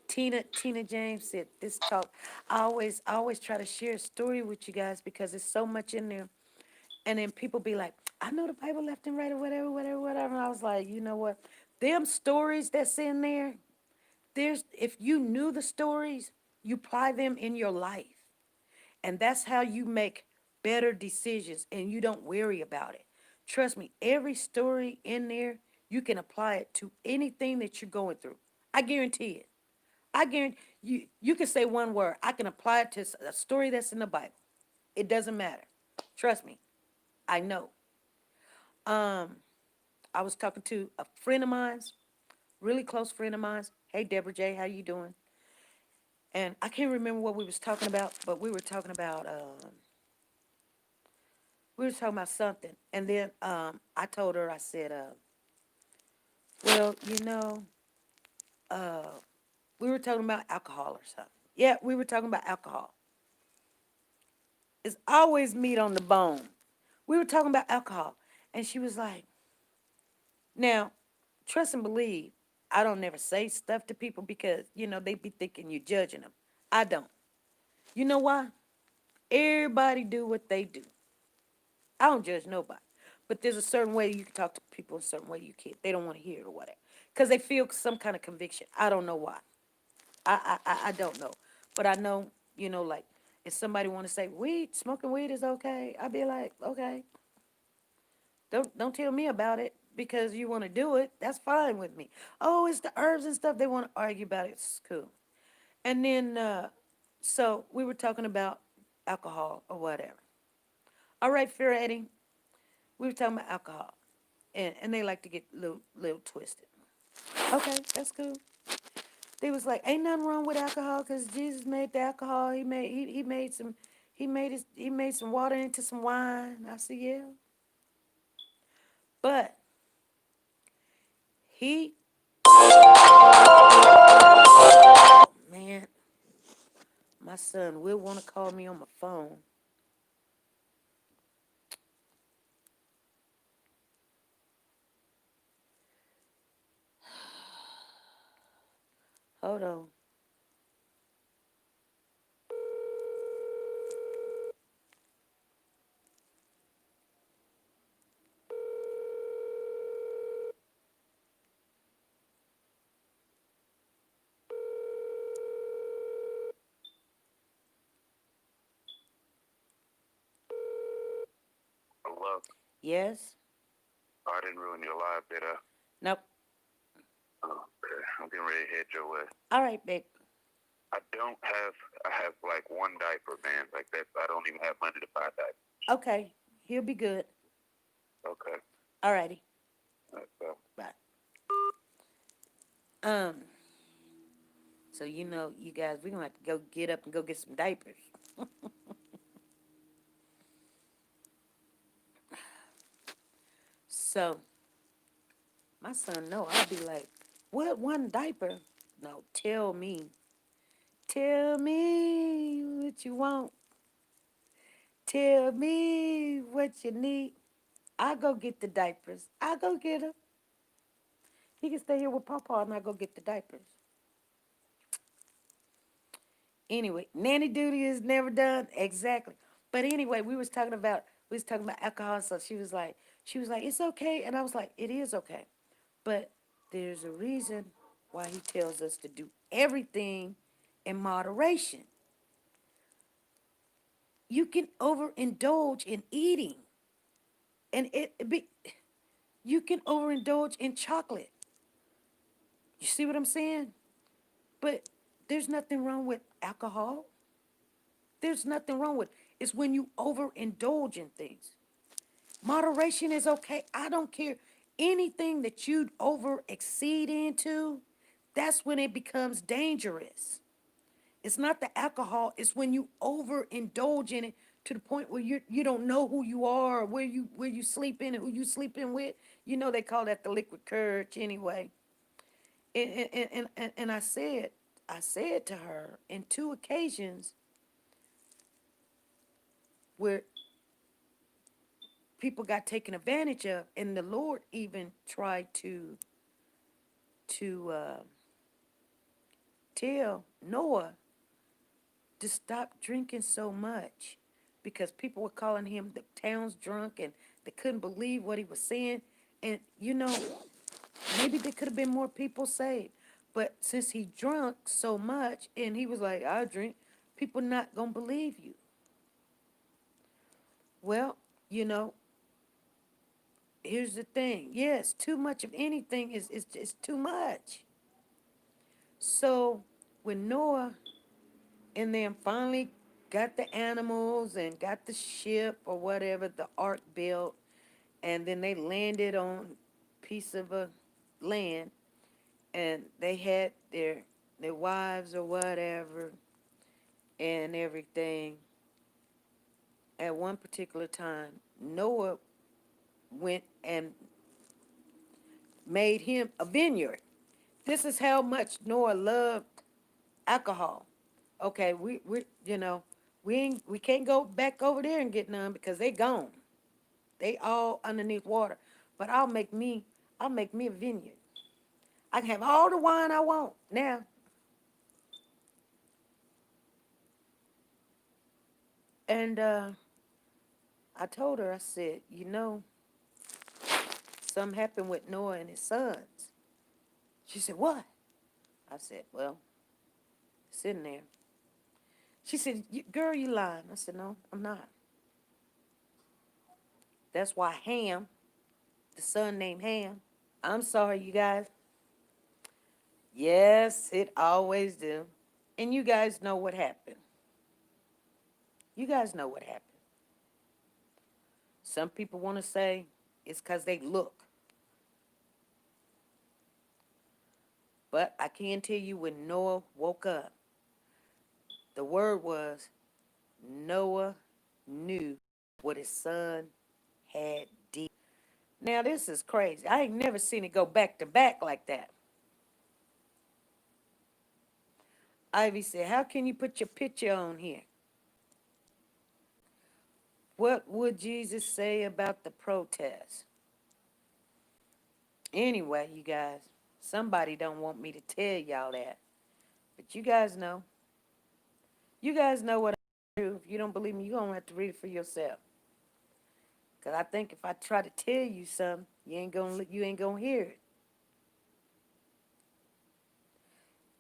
Speaker 1: Tina James said this talk. I always try to share a story with you guys because there's so much in there. And then people be like, I know the Bible left and right or whatever. And I was like, you know what? Them stories that's in there, if you knew the stories, you apply them in your life. And that's how you make better decisions and you don't worry about it. Trust me, every story in there, you can apply it to anything that you're going through. I guarantee it. I guarantee you can say one word. I can apply it to a story that's in the Bible. It doesn't matter. Trust me. I know. I was talking to a friend of mine's, really close friend of mine's. Hey, Deborah J, how you doing? And I can't remember what we was talking about, but we were talking about something. And then I told her, I said, well, we were talking about alcohol or something. Yeah, we were talking about alcohol. It's always meat on the bone. We were talking about alcohol. And she was like, now, trust and believe, I don't never say stuff to people because, they be thinking you're judging them. I don't. You know why? Everybody do what they do. I don't judge nobody. But there's a certain way you can talk to people, a certain way you can't. They don't want to hear it or whatever. Because they feel some kind of conviction. I don't know why. I don't know. But I know, like, if somebody want to say, smoking weed is okay, I'd be like, okay. Don't tell me about it because you want to do it. That's fine with me. Oh, it's the herbs and stuff. They want to argue about it. It's cool. And then, so we were talking about alcohol or whatever. All right, Fair Eddie, we were talking about alcohol. And they like to get a little twisted. Okay, that's cool. They was like, ain't nothing wrong with alcohol because Jesus made the alcohol. He made some water into some wine. I said, yeah. But he, man, my son will want to call me on my phone. Hold on. Yes?
Speaker 2: Oh, I didn't ruin your life, did I?
Speaker 1: Nope.
Speaker 2: Oh, okay. I'm getting ready to head your way.
Speaker 1: All right, babe.
Speaker 2: I don't have. I have like one diaper, man. Like that. I don't even have money to buy diapers.
Speaker 1: Okay. He'll be good.
Speaker 2: Okay.
Speaker 1: All righty.
Speaker 2: So,
Speaker 1: Bye. Um, so you guys, we're gonna have to go get up and go get some diapers. So my son know I'll be like, what one diaper? No, tell me. Tell me what you want. Tell me what you need. I go get the diapers. I go get them. He can stay here with Papa and I go get the diapers. Anyway, nanny duty is never done. Exactly. But anyway, we was talking about alcohol. So she was like, it's okay. And I was like, it is okay. But there's a reason why he tells us to do everything in moderation. You can overindulge in eating, and you can overindulge in chocolate. You see what I'm saying? But there's nothing wrong with alcohol. There's nothing wrong with it. It's when you overindulge in things. Moderation is okay. I don't care. Anything that you over exceed into, that's when it becomes dangerous. It's not the alcohol, it's when you overindulge in it to the point where you don't know who you are, or where you sleep in and who you sleeping with. They call that the liquid courage anyway. And I said to her in two occasions where people got taken advantage of, and the Lord even tried to tell Noah to stop drinking so much because people were calling him the town's drunk and they couldn't believe what he was saying. And maybe there could have been more people saved. But since he drunk so much and he was like, I drink, people not gonna believe you. Well, you know, here's the thing. Yes, too much of anything is too much. So when Noah and then finally got the animals and got the ship or whatever, the ark built, and then they landed on a piece of a land, and they had their wives or whatever and everything. At one particular time, Noah went and made him a vineyard. This is how much Noah loved alcohol. Okay, we can't go back over there and get none because they gone. They all underneath water. But I'll make me a vineyard. I can have all the wine I want now. And I told her, I said, something happened with Noah and his sons. She said, what? I said, well, sitting there. She said, girl, you lying. I said, no, I'm not. That's why Ham, the son named Ham. I'm sorry, you guys. Yes, it always do. And you guys know what happened. You guys know what happened. Some people want to say it's because they look. But I can tell you when Noah woke up, the word was Noah knew what his son had did. Now this is crazy. I ain't never seen it go back to back like that. Ivy said, how can you put your picture on here? What would Jesus say about the protest? Anyway, you guys, somebody don't want me to tell y'all that. But you guys know. You guys know what I do. If you don't believe me, you're going to have to read it for yourself. Because I think if I try to tell you something, you ain't gonna hear it.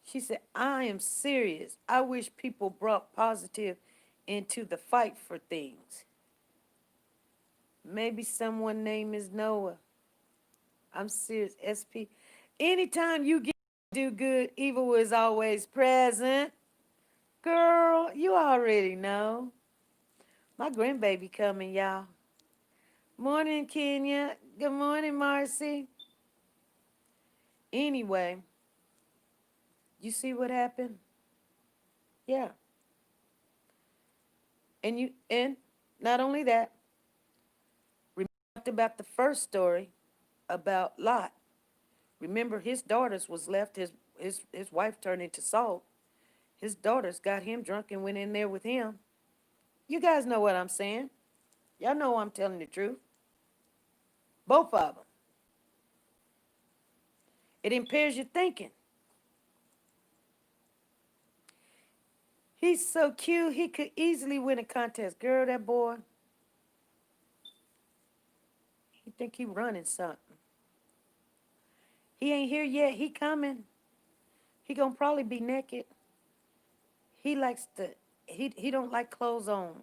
Speaker 1: She said, I am serious. I wish people brought positive into the fight for things. Maybe someone name is Noah. I'm serious. SP. Anytime you get do good, evil is always present. Girl, you already know. My grandbaby coming, y'all. Morning, Kenya. Good morning, Marcy. Anyway, you see what happened? Yeah. And not only that, we talked about the first story about Lot. Remember his daughters was left, his wife turned into salt. His daughters got him drunk and went in there with him. You guys know what I'm saying. Y'all know I'm telling the truth. Both of them. It impairs your thinking. He's so cute. He could easily win a contest. Girl, that boy, he think he running something. He ain't here yet. He coming. He gonna probably be naked. He likes to, he don't like clothes on.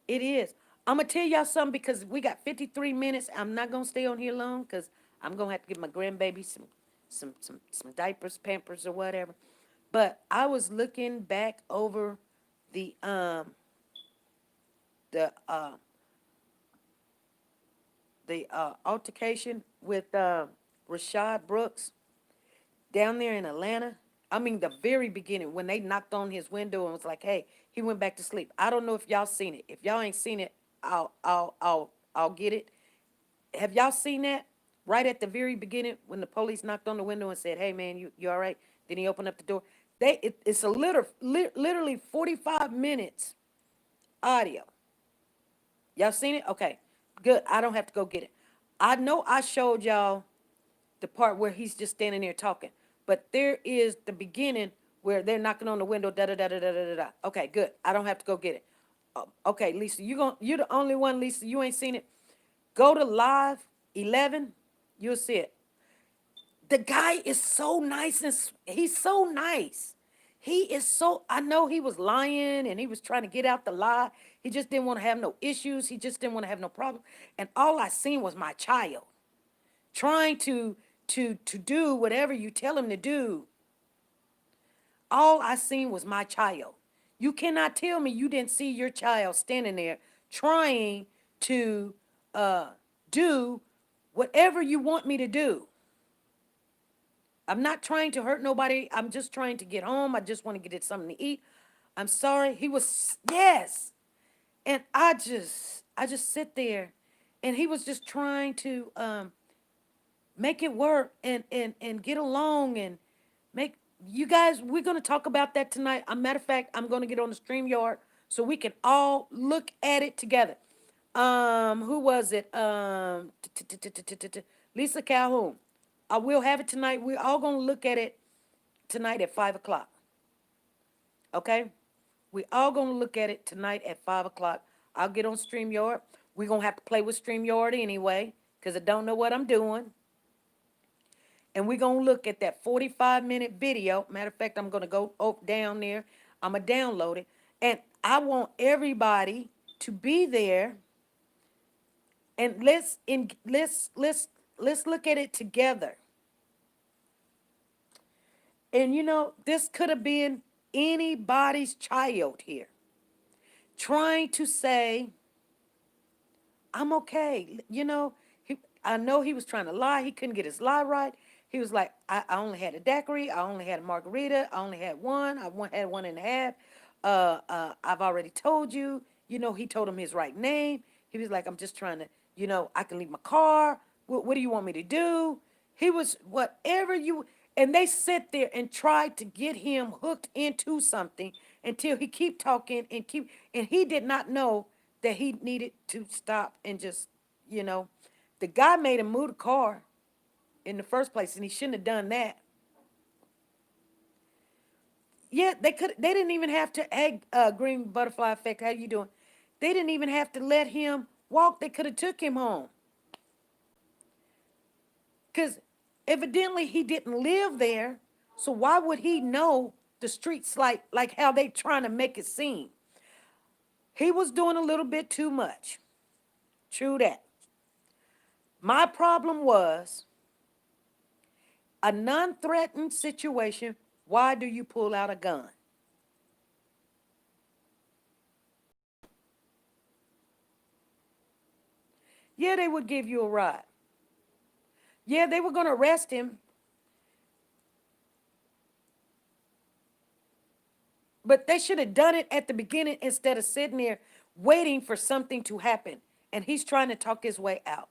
Speaker 1: It is. I'm gonna tell y'all something because we got 53 minutes. I'm not gonna stay on here long because I'm gonna have to give my grandbaby some diapers, pampers, or whatever. But I was looking back over the um the uh altercation with Rashad Brooks down there in Atlanta. I mean, the very beginning when they knocked on his window and was like, "Hey," he went back to sleep. I don't know if y'all seen it. If y'all ain't seen it, I'll get it. Have y'all seen that? Right at the very beginning when the police knocked on the window and said, "Hey, man, you all right?" Then he opened up the door. It's a literally 45 minutes audio. Y'all seen it? Okay, good. I don't have to go get it. I know I showed y'all the part where he's just standing there talking. But there is the beginning where they're knocking on the window, da da da da da da da. Okay, good. I don't have to go get it. Okay, Lisa, you're the only one, Lisa. You ain't seen it. Go to live 11. You'll see it. The guy is so nice and he's so nice. He is so. I know he was lying and he was trying to get out the lie. He just didn't want to have no issues. He just didn't want to have no problem. And all I seen was my child trying to do whatever you tell him to do. All I seen was my child. You cannot tell me you didn't see your child standing there trying to uh, do whatever you want me to do. I'm not trying to hurt nobody. I'm just trying to get home. I just want to get it something to eat. I'm sorry. He was, yes. And I just sit there and he was just trying to make it work and get along and make you guys, we're going to talk about that tonight. A matter of fact, I'm going to get on the StreamYard so we can all look at it together. Who was it? Lisa Calhoun. I will have it tonight. We're all going to look at it tonight at 5 o'clock. Okay? We all going to look at it tonight at 5 o'clock. I'll get on StreamYard. We're going to have to play with StreamYard anyway because I don't know what I'm doing. And we're going to look at that 45-minute video. Matter of fact, I'm going to go down there. I'm going to download it. And I want everybody to be there. And let's look at it together. And you know, this could have been anybody's child here trying to say, I'm okay. You know, I know he was trying to lie. He couldn't get his lie right. He was like, I only had a daiquiri. I only had a margarita. I only had one. Had one and a half. I've already told you. You know, he told him his right name. He was like, I'm just trying to, you know, I can leave my car. What do you want me to do? He was whatever you, and they sit there and tried to get him hooked into something until he keep talking and he did not know that he needed to stop and just, you know, the guy made him move the car in the first place, and he shouldn't have done that. Yeah, they didn't even have to, hey, green butterfly effect, how you doing? They didn't even have to let him walk. They could have took him home. Because evidently he didn't live there, so why would he know the streets like how they trying to make it seem? He was doing a little bit too much. True that. My problem was a non-threatened situation. Why do you pull out a gun? Yeah, they would give you a ride. Yeah, they were going to arrest him, but they should have done it at the beginning instead of sitting there waiting for something to happen. And he's trying to talk his way out.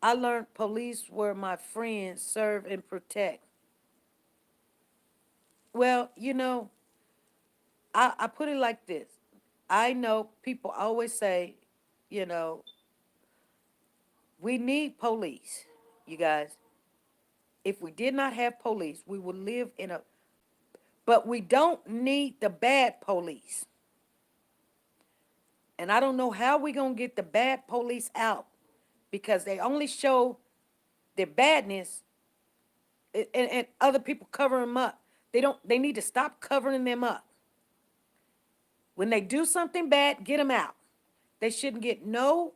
Speaker 1: I learned police were my friends, serve and protect. Well, I put it like this. I know people always say, you know, we need police, you guys. If we did not have police, we would live in a, but we don't need the bad police. And I don't know how we're going to get the bad police out because they only show their badness and other people cover them up. They need to stop covering them up. When they do something bad, get them out. They shouldn't get no,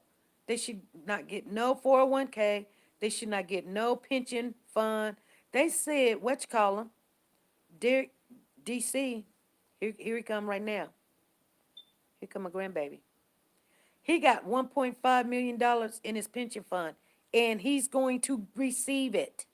Speaker 1: they should not get no 401k. They should not get no pension fund. They said, what you call them? Derek, DC, here he come right now. Here come my grandbaby. He got $1.5 million in his pension fund, and he's going to receive it.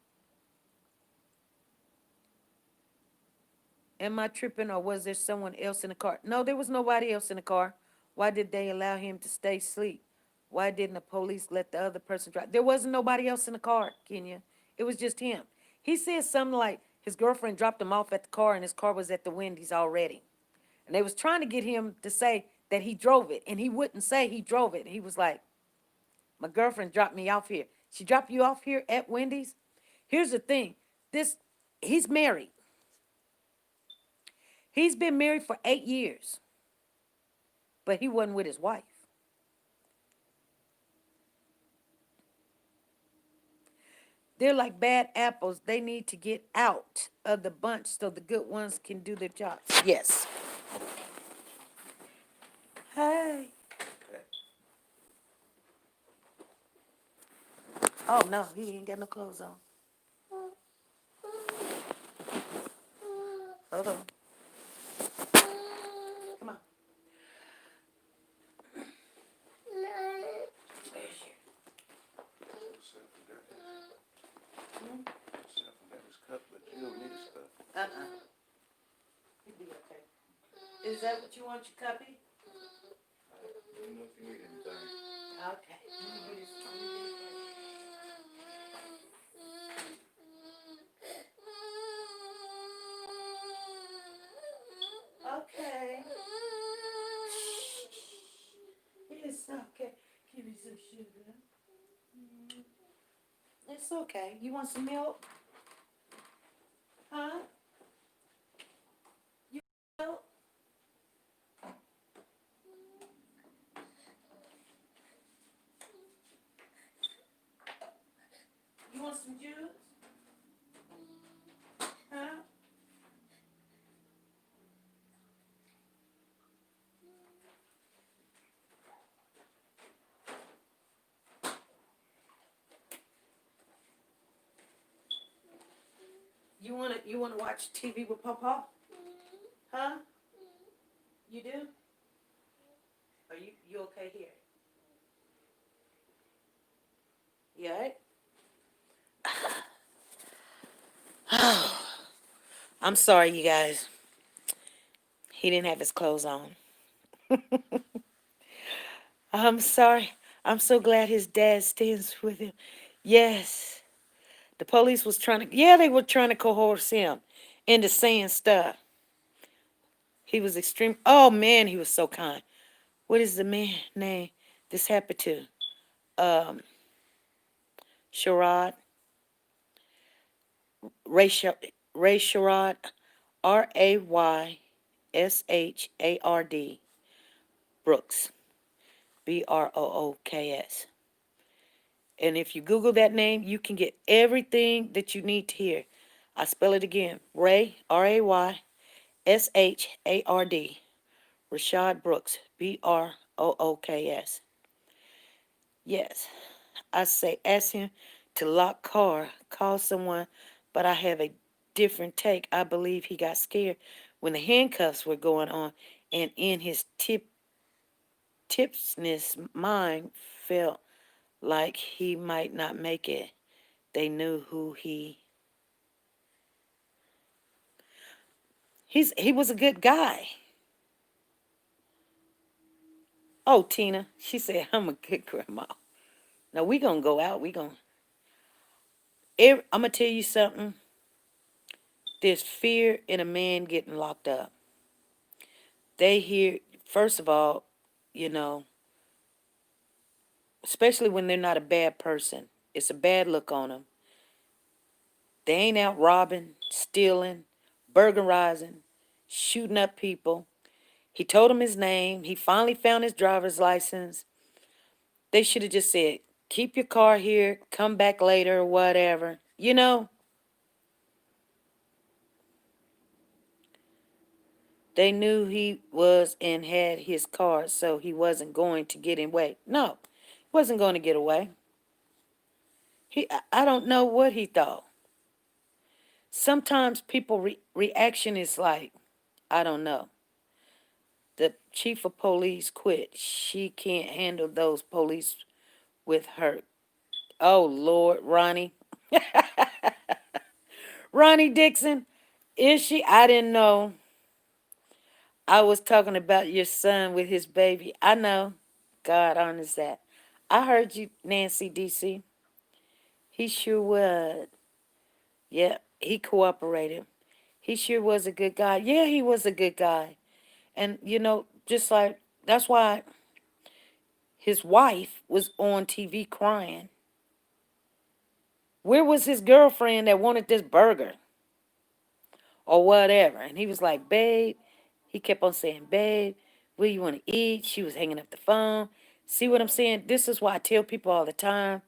Speaker 1: Am I tripping, or was there someone else in the car? No, there was nobody else in the car. Why did they allow him to stay asleep? Why didn't the police let the other person drive? There wasn't nobody else in the car, Kenya. It was just him. He said something like his girlfriend dropped him off at the car, and his car was at the Wendy's already. And they was trying to get him to say that he drove it, and he wouldn't say he drove it. He was like, my girlfriend dropped me off here. She dropped you off here at Wendy's? Here's the thing. He's married. He's been married for 8 years, but he wasn't with his wife. They're like bad apples. They need to get out of the bunch so the good ones can do their job. Yes. Hey. Oh, no, he ain't got no clothes on. Hold on. Come on. Uh-uh. He'll be okay. Is that what you want, your cubby? Let me know if you need anything. Okay. Okay. It's okay. Give me some sugar. It's okay. You want some milk? Huh? You want milk? You want some juice? Huh? You wanna watch TV with Papa? Huh? You do? Are you okay here? You alright? I'm sorry, you guys. He didn't have his clothes on. I'm sorry. I'm so glad his dad stands with him. Yes. The police was trying to, yeah, they were trying to coerce him into saying stuff. He was extreme. Oh, man, he was so kind. What is the man name this happened to? Sherrod. Ray Sherrod. Rayshard. Brooks. Brooks. And if you Google that name, you can get everything that you need to hear. I spell it again. Ray, Ray, Shard. Rashad Brooks. Brooks. Yes. I say ask him to lock car, call someone, but I have a different take. I believe he got scared when the handcuffs were going on, and in his tipsness mind felt like he might not make it. They knew who he was a good guy. Oh, Tina, she said I'm a good grandma. Now we gonna go out. I'm gonna tell you something. There's fear in a man getting locked up. They hear first of all, you know, especially when they're not a bad person. It's a bad look on them. They ain't out robbing, stealing, burglarizing, shooting up people. He told him his name. He finally found his driver's license. They should have just said, keep your car here, come back later, or whatever. They knew he was and had his car, so he wasn't going to get away. No, he wasn't going to get away. I don't know what he thought. Sometimes people reaction is like, I don't know. The chief of police quit. She can't handle those police with her. Oh Lord, Ronnie. Ronnie Dixon, is she? I didn't know. I was talking about your son with his baby. I know. God honors that. I heard you, Nancy DC. He sure would. Yeah, he cooperated. He sure was a good guy. Yeah, he was a good guy. And, just like, that's why his wife was on TV crying. Where was his girlfriend that wanted this burger or whatever? And he was like, babe, he kept on saying, babe, what do you want to eat? She was hanging up the phone. See what I'm saying? This is why I tell people all the time,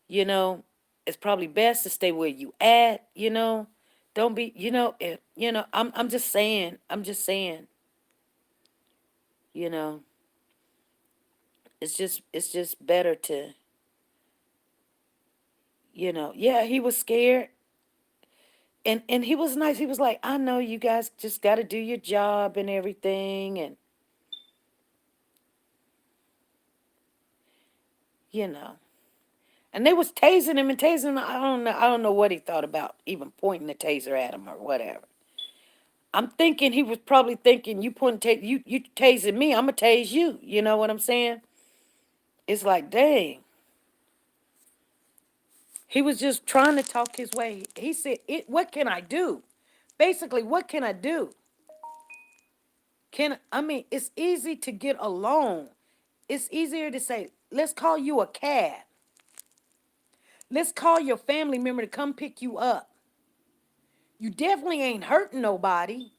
Speaker 1: you know, it's probably best to stay where you at, Don't be, I'm just saying, you know, it's just better to, yeah, he was scared. And he was nice. He was like, I know you guys just got to do your job and everything, and you know. And they was tasing him and tasing him. I don't know. I don't know what he thought about even pointing the taser at him or whatever. I'm thinking he was probably thinking, you pointing you tasing me, I'm gonna tase you. You know what I'm saying? It's like, dang. He was just trying to talk his way. He said, what can I do? Basically, what can I do? It's easy to get along. It's easier to say, let's call you a cab. Let's call your family member to come pick you up. You definitely ain't hurting nobody.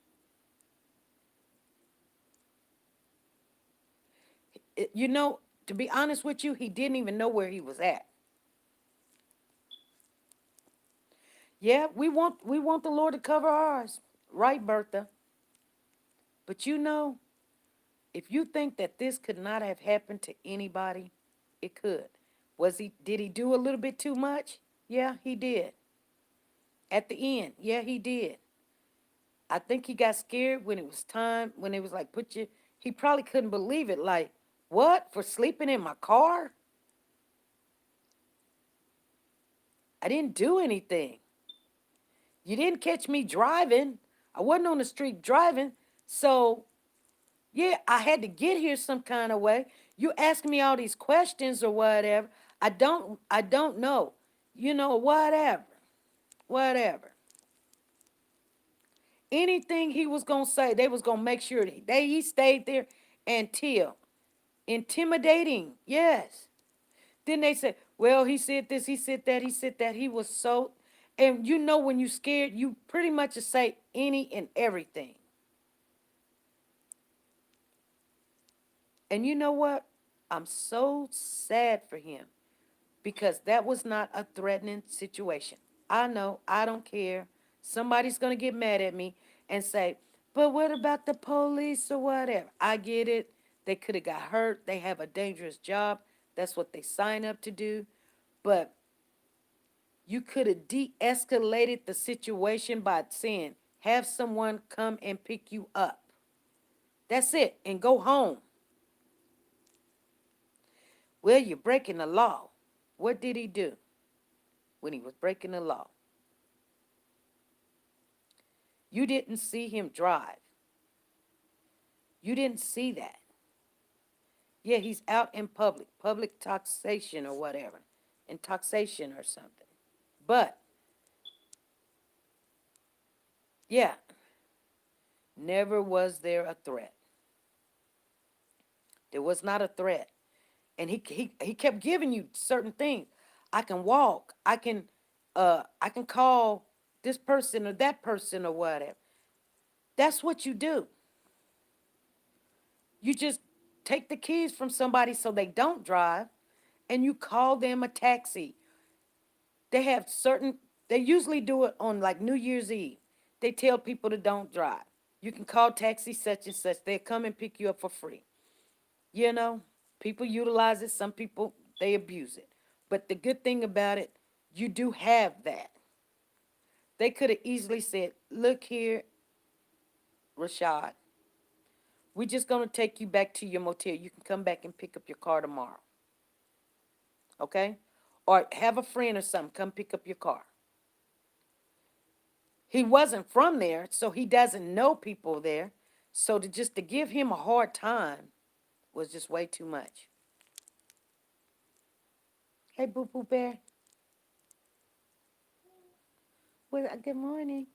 Speaker 1: To be honest with you, he didn't even know where he was at. Yeah, we want the Lord to cover ours. Right, Bertha? But if you think that this could not have happened to anybody, it could. Did he do a little bit too much? Yeah, he did. At the end, yeah, he did. I think he got scared when it was time, when it was like, he probably couldn't believe it. Like, what? For sleeping in my car? I didn't do anything. You didn't catch me driving. I wasn't on the street driving. So, yeah, I had to get here some kind of way. You ask me all these questions or whatever. I don't know. Whatever. Whatever. Anything he was going to say, they was going to make sure that he stayed there until. Intimidating, yes. Then they said, well, he said this, he said that, he said that. He was so, and when you scared, you pretty much just say any and everything. And you know what? I'm so sad for him because that was not a threatening situation. I know, I don't care. Somebody's going to get mad at me and say, But what about the police or whatever? I get it. They could have got hurt. They have a dangerous job. That's what they sign up to do. But you could have de escalated the situation by saying, have someone come and pick you up. That's it. And go home. Well, you're breaking the law. What did he do when he was breaking the law? You didn't see him drive. You didn't see that. Yeah, he's out in public taxation or whatever, intoxication or something. But, yeah, never was there a threat. There was not a threat. And he kept giving you certain things. I can walk. I can call this person or that person or whatever. That's what you do. You just take the keys from somebody so they don't drive and you call them a taxi. They have certain, they usually do it on like New Year's Eve. They tell people to don't drive. You can call taxi such and such. They'll come and pick you up for free. You know, people utilize it. Some people, they abuse it. But the good thing about it, you do have that. They could have easily said, look here, Rashad, we're just going to take you back to your motel. You can come back and pick up your car tomorrow. Okay? Or have a friend or something come pick up your car. He wasn't from there, so he doesn't know people there. So to give him a hard time was just way too much. Hey, Boo Boo Bear. Well, good morning.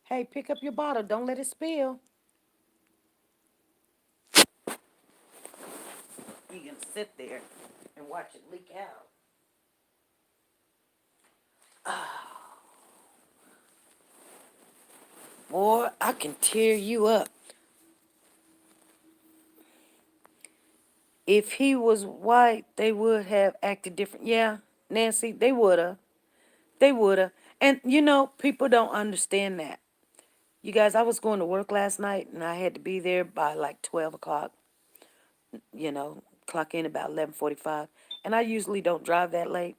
Speaker 1: Hey, pick up your bottle. Don't let it spill. You can sit there and watch it leak out. Boy, I can tear you up. If he was white, they would have acted different. Yeah, Nancy, they would have. They would have. And you know, people don't understand that. You guys, I was going to work last night and I had to be there by like 12 o'clock. You know, clock in about 11:45. And I usually don't drive that late.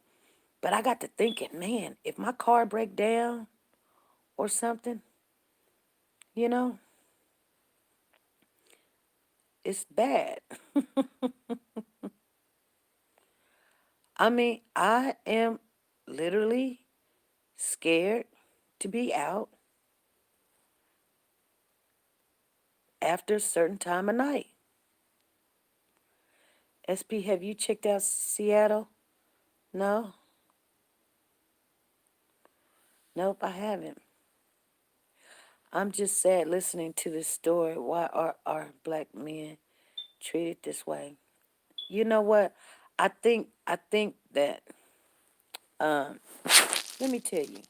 Speaker 1: But I got to thinking, man, if my car break down or something, you know, it's bad. I mean, I am literally scared to be out after a certain time of night. SP, have you checked out Seattle? No? Nope, I haven't. I'm just sad listening to this story. Why are our black men treated this way? You know what? I think that um let me tell you.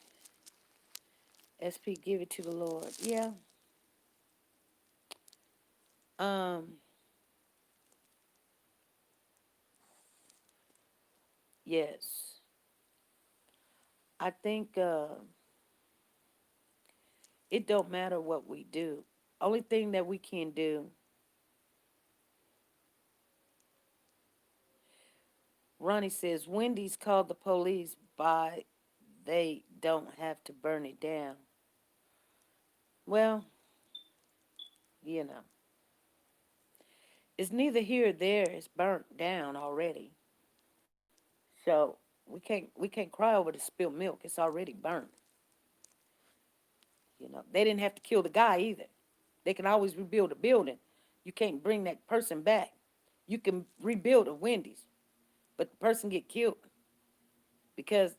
Speaker 1: SP, give it to the Lord. Yeah. Um yes. I think it don't matter what we do. Only thing that we can do, Ronnie says, Wendy's called the police by they don't have to burn it down. Well, you know, it's neither here or there. It's burnt down already. So we can't cry over the spilled milk. It's already burnt. You know, they didn't have to kill the guy either. They can always rebuild a building. You can't bring that person back. You can rebuild a Wendy's, but the person get killed because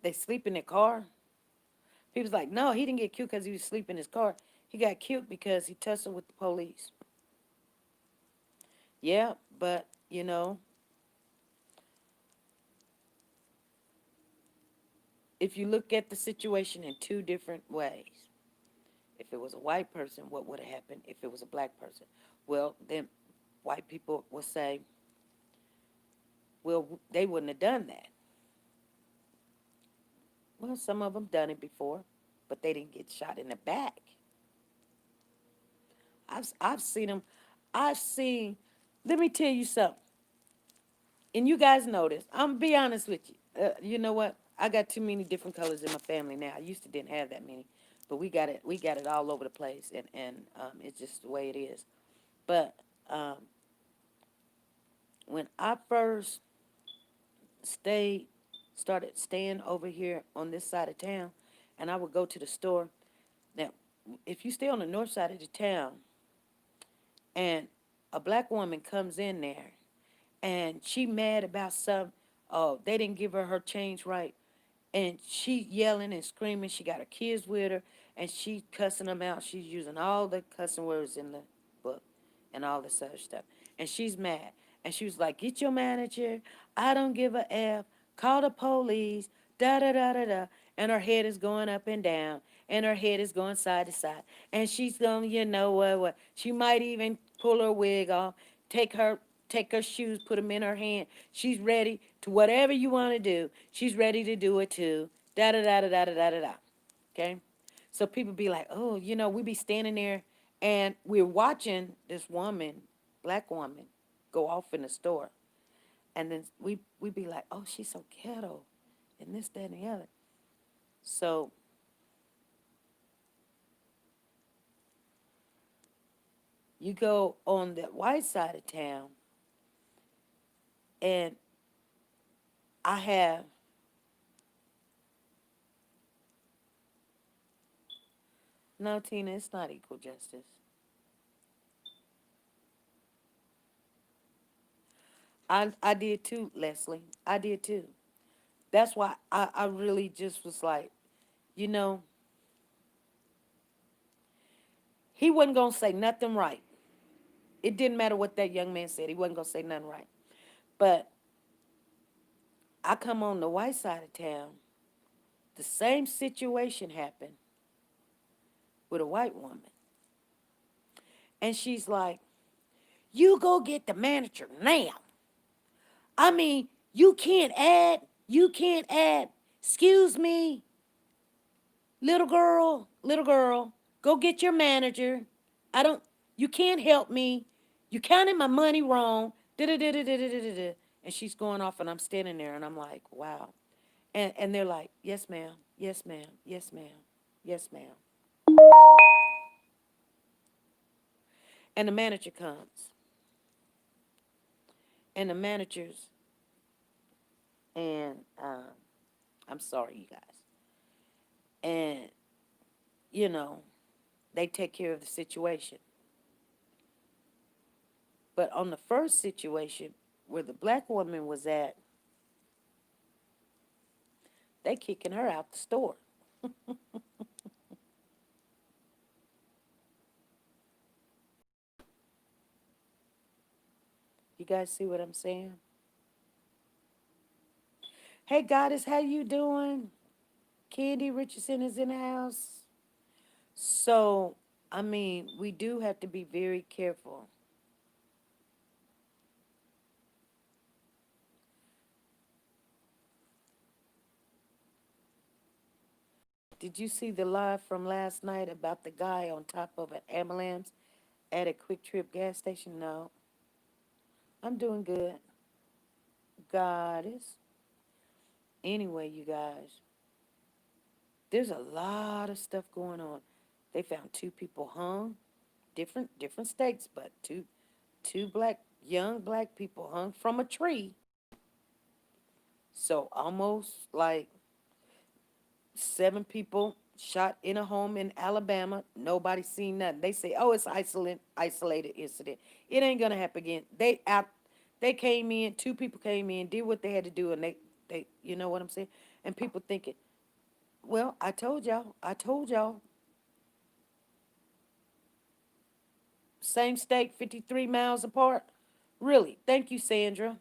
Speaker 1: they sleep in their car. People's like, no, he didn't get killed because he was asleep in his car. He got killed because he tussled with the police. Yeah, but you know, if you look at the situation in two different ways, if it was a white person, what would have happened? If it was a black person, well, then white people will say, well, they wouldn't have done that. Well, some of them done it before. but they didn't get shot in the back. I've seen them. I've seen. Let me tell you something, and you guys know this. I'm gonna be honest with you. You know what? I got too many different colors in my family now. I used to didn't have that many, but we got it. We got it all over the place, and it's just the way it is. But um, when I first stayed, started staying over here on this side of town, and I would go to the store. Now, if you stay on the north side of the town, and a black woman comes in there and she mad about some, oh, they didn't give her change right, and she yelling and screaming. She got her kids with her, and she cussing them out. She's using all the cussing words in the book and all this other stuff. And she's mad. And she was like, get your manager. I don't give a F. Call the police. Da da da da da. And her head is going up and down. And her head is going side to side. And she's going, you know what? She might even pull her wig off, take her take her shoes, put them in her hand. She's ready to whatever you want to do. She's ready to do it too. Da da da da da da da da da. Okay? So people be like, oh, we be standing there and we're watching this woman, black woman, go off in the store. And then we be like, oh, she's so ghetto. And this, that, and the other. So you go on the white side of town, and I have, no, Tina, it's not equal justice. I did too, Leslie. I did too. That's why I really just was like, you know, he wasn't going to say nothing right. It didn't matter what that young man said. He wasn't going to say nothing right. But I come on the white side of town. The same situation happened with a white woman. And she's like, you go get the manager now. I mean, you can't add, excuse me, little girl, go get your manager. I don't, you can't help me. You counted my money wrong. Da da da da da da da da. And she's going off, and I'm standing there, and I'm like, wow. And they're like, yes, ma'am, yes, ma'am, yes, ma'am, yes, ma'am. And the manager comes, and the managers, and I'm sorry, you guys, and you know, they take care of the situation. But on the first situation where the black woman was at, they kicking her out the store. You guys see what I'm saying? Hey, Goddess, how you doing? Candy Richardson is in the house. So, I mean, we do have to be very careful. Did you see the live from last night about the guy on top of an ambulance at a Quick Trip gas station? No. I'm doing good. Goddess. Anyway, you guys, there's a lot of stuff going on. They found two people hung, different states, but two young black people hung from a tree. So almost like 7 people shot in a home in Alabama. Nobody seen nothing. They say, oh, it's isolated incident. It ain't gonna happen again. They came in. 2 people came in, did what they had to do, and they you know what I'm saying. And people thinking, well, I told y'all. Same state, 53 miles apart. Really? Thank you, Sandra.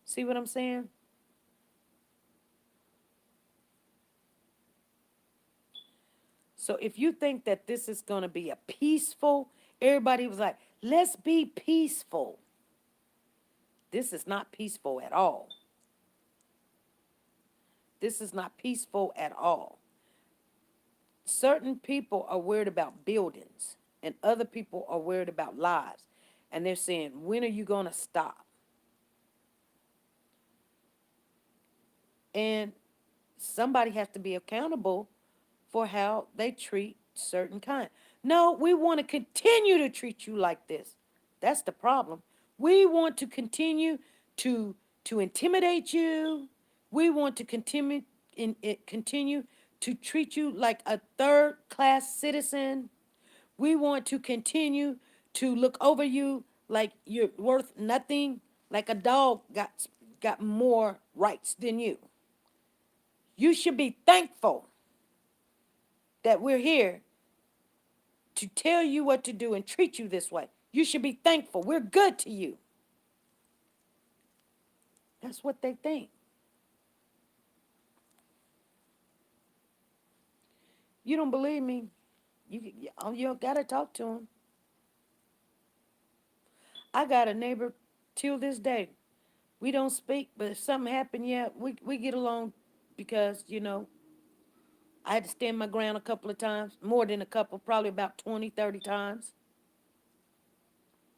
Speaker 1: See what I'm saying? So if you think that this is going to be a peaceful, everybody was like, let's be peaceful. This is not peaceful at all. This is not peaceful at all. Certain people are worried about buildings, and other people are worried about lives. And they're saying, when are you going to stop? And somebody has to be accountable for how they treat certain kind. No, we want to continue to treat you like this. That's the problem. We want to continue to intimidate you. We want to continue to treat you like a third class citizen. We want to continue to look over you like you're worth nothing, like a dog got more rights than you. You should be thankful that we're here to tell you what to do and treat you this way. You should be thankful. We're good to you. That's what they think. You don't believe me? You got to talk to them. I got a neighbor till this day. We don't speak, but if something happened, yeah, we get along because, I had to stand my ground a couple of times, more than a couple, probably about 20, 30 times.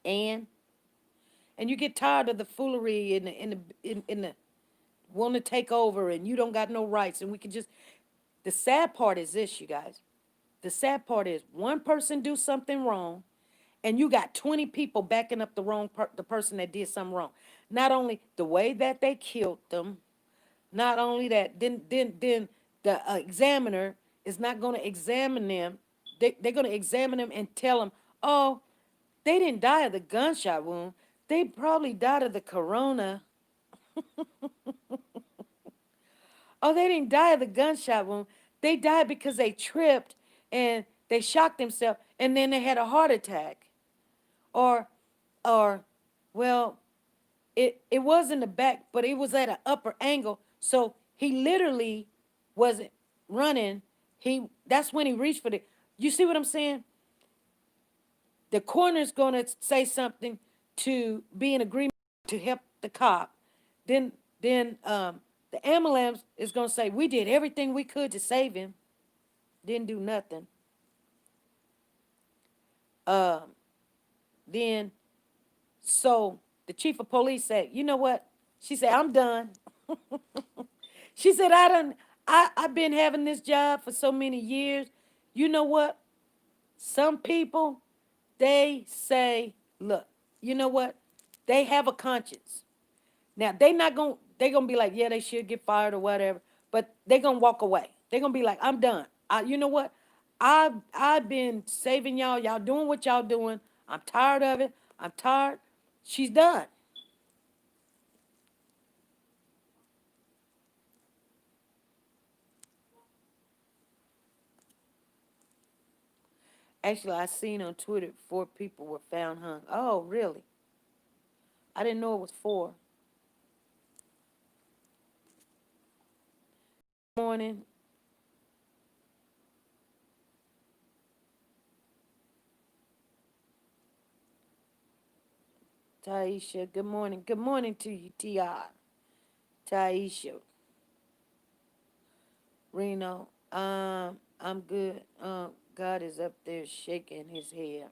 Speaker 1: And you get tired of the foolery and the want to take over and you don't got no rights and we can just the sad part is this, you guys. The sad part is one person do something wrong and you got 20 people backing up the person that did something wrong. Not only the way that they killed them, not only that, then the examiner is not going to examine them. They're going to examine them and tell them, oh, they didn't die of the gunshot wound. They probably died of the corona. Oh, they didn't die of the gunshot wound. They died because they tripped and they shocked themselves and then they had a heart attack. Or, or, well, it was in the back, but it was at an upper angle. So he literally wasn't running. That's when he reached for it. You see what I'm saying? The coroner's going to say something to be in agreement to help the cop. Then the ambulance is going to say, we did everything we could to save him. Didn't do nothing. Then, so the chief of police said, you know what? She said, I'm done. She said, I've been having this job for so many years. You know what? Some people, they say, look, you know what? They have a conscience. Now, they're gonna be like, yeah, they should get fired or whatever, but they're gonna walk away. They're gonna be like, I'm done. You know what? I've been saving y'all. Y'all doing what y'all doing. I'm tired of it. I'm tired. She's done. Actually, I seen on Twitter 4 people were found hung. Oh, really? I didn't know it was 4. Morning, Taisha. Good morning. Good morning to you, Ti. Taisha. Reno. I'm good. God is up there shaking his head.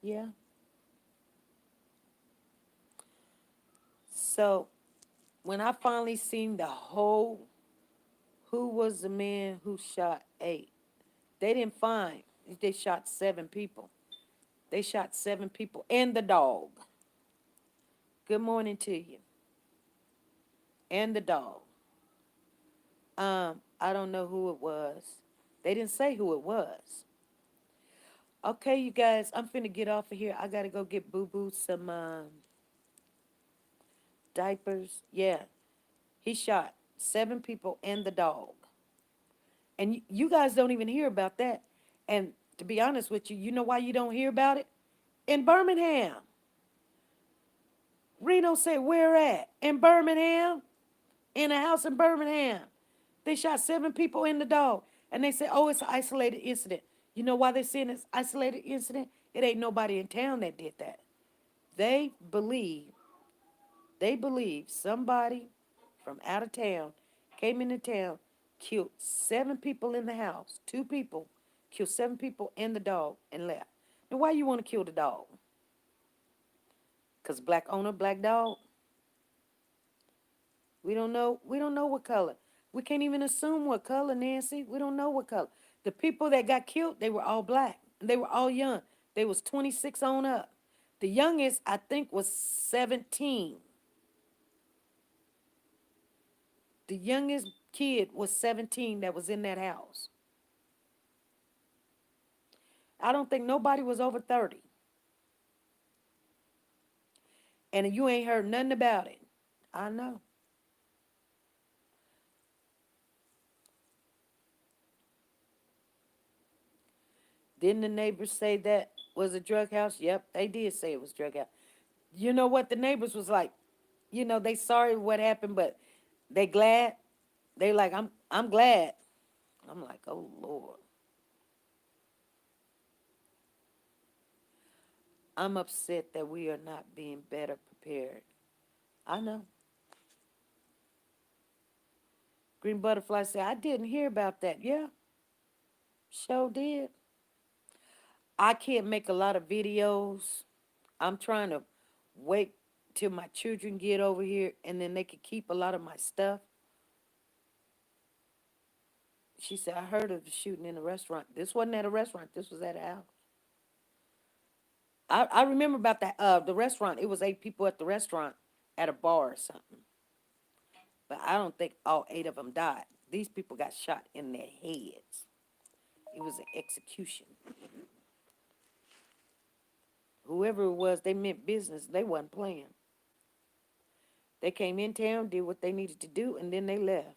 Speaker 1: Yeah. So when I finally seen the whole, who was the man who shot 8? They didn't find. They shot 7 people. They shot 7 people and the dog. Good morning to you. And the dog. I don't know who it was. They didn't say who it was. Okay, you guys, I'm finna get off of here. I gotta go get Boo Boo some diapers. Yeah, he shot 7 people and the dog. And you guys don't even hear about that. And to be honest with you, you know why you don't hear about it? In Birmingham. Reno said, where at? In Birmingham? In a house in Birmingham. They shot 7 people and the dog. And they said, oh, it's an isolated incident. You know why they're saying it's isolated incident? It ain't nobody in town that did that. They believe somebody from out of town, came into town, killed 7 people in the house, 2 people, killed 7 people and the dog, and left. Now, why you want to kill the dog? Cause black owner, black dog. We don't know. We don't know what color. We can't even assume what color, Nancy. We don't know what color. The people that got killed, they were all black. They were all young. They was 26 on up. The youngest, I think, was 17. The youngest kid was 17 that was in that house. I don't think nobody was over 30. And you ain't heard nothing about it. I know. Didn't the neighbors say that was a drug house? Yep, they did say it was a drug house. You know what? The neighbors was like, they sorry what happened, but they glad. They like, I'm glad. I'm like, oh Lord. I'm upset that we are not being better prepared. I know. Green Butterfly said, I didn't hear about that. Yeah, sure did. I can't make a lot of videos. I'm trying to wait till my children get over here and then they can keep a lot of my stuff. She said, I heard of the shooting in a restaurant. This wasn't at a restaurant. This was at a house. I remember about that the restaurant. It was 8 people at the restaurant at a bar or something. But I don't think all 8 of them died. These people got shot in their heads. It was an execution. Whoever it was, they meant business. They wasn't playing. They came in town, did what they needed to do, and then they left.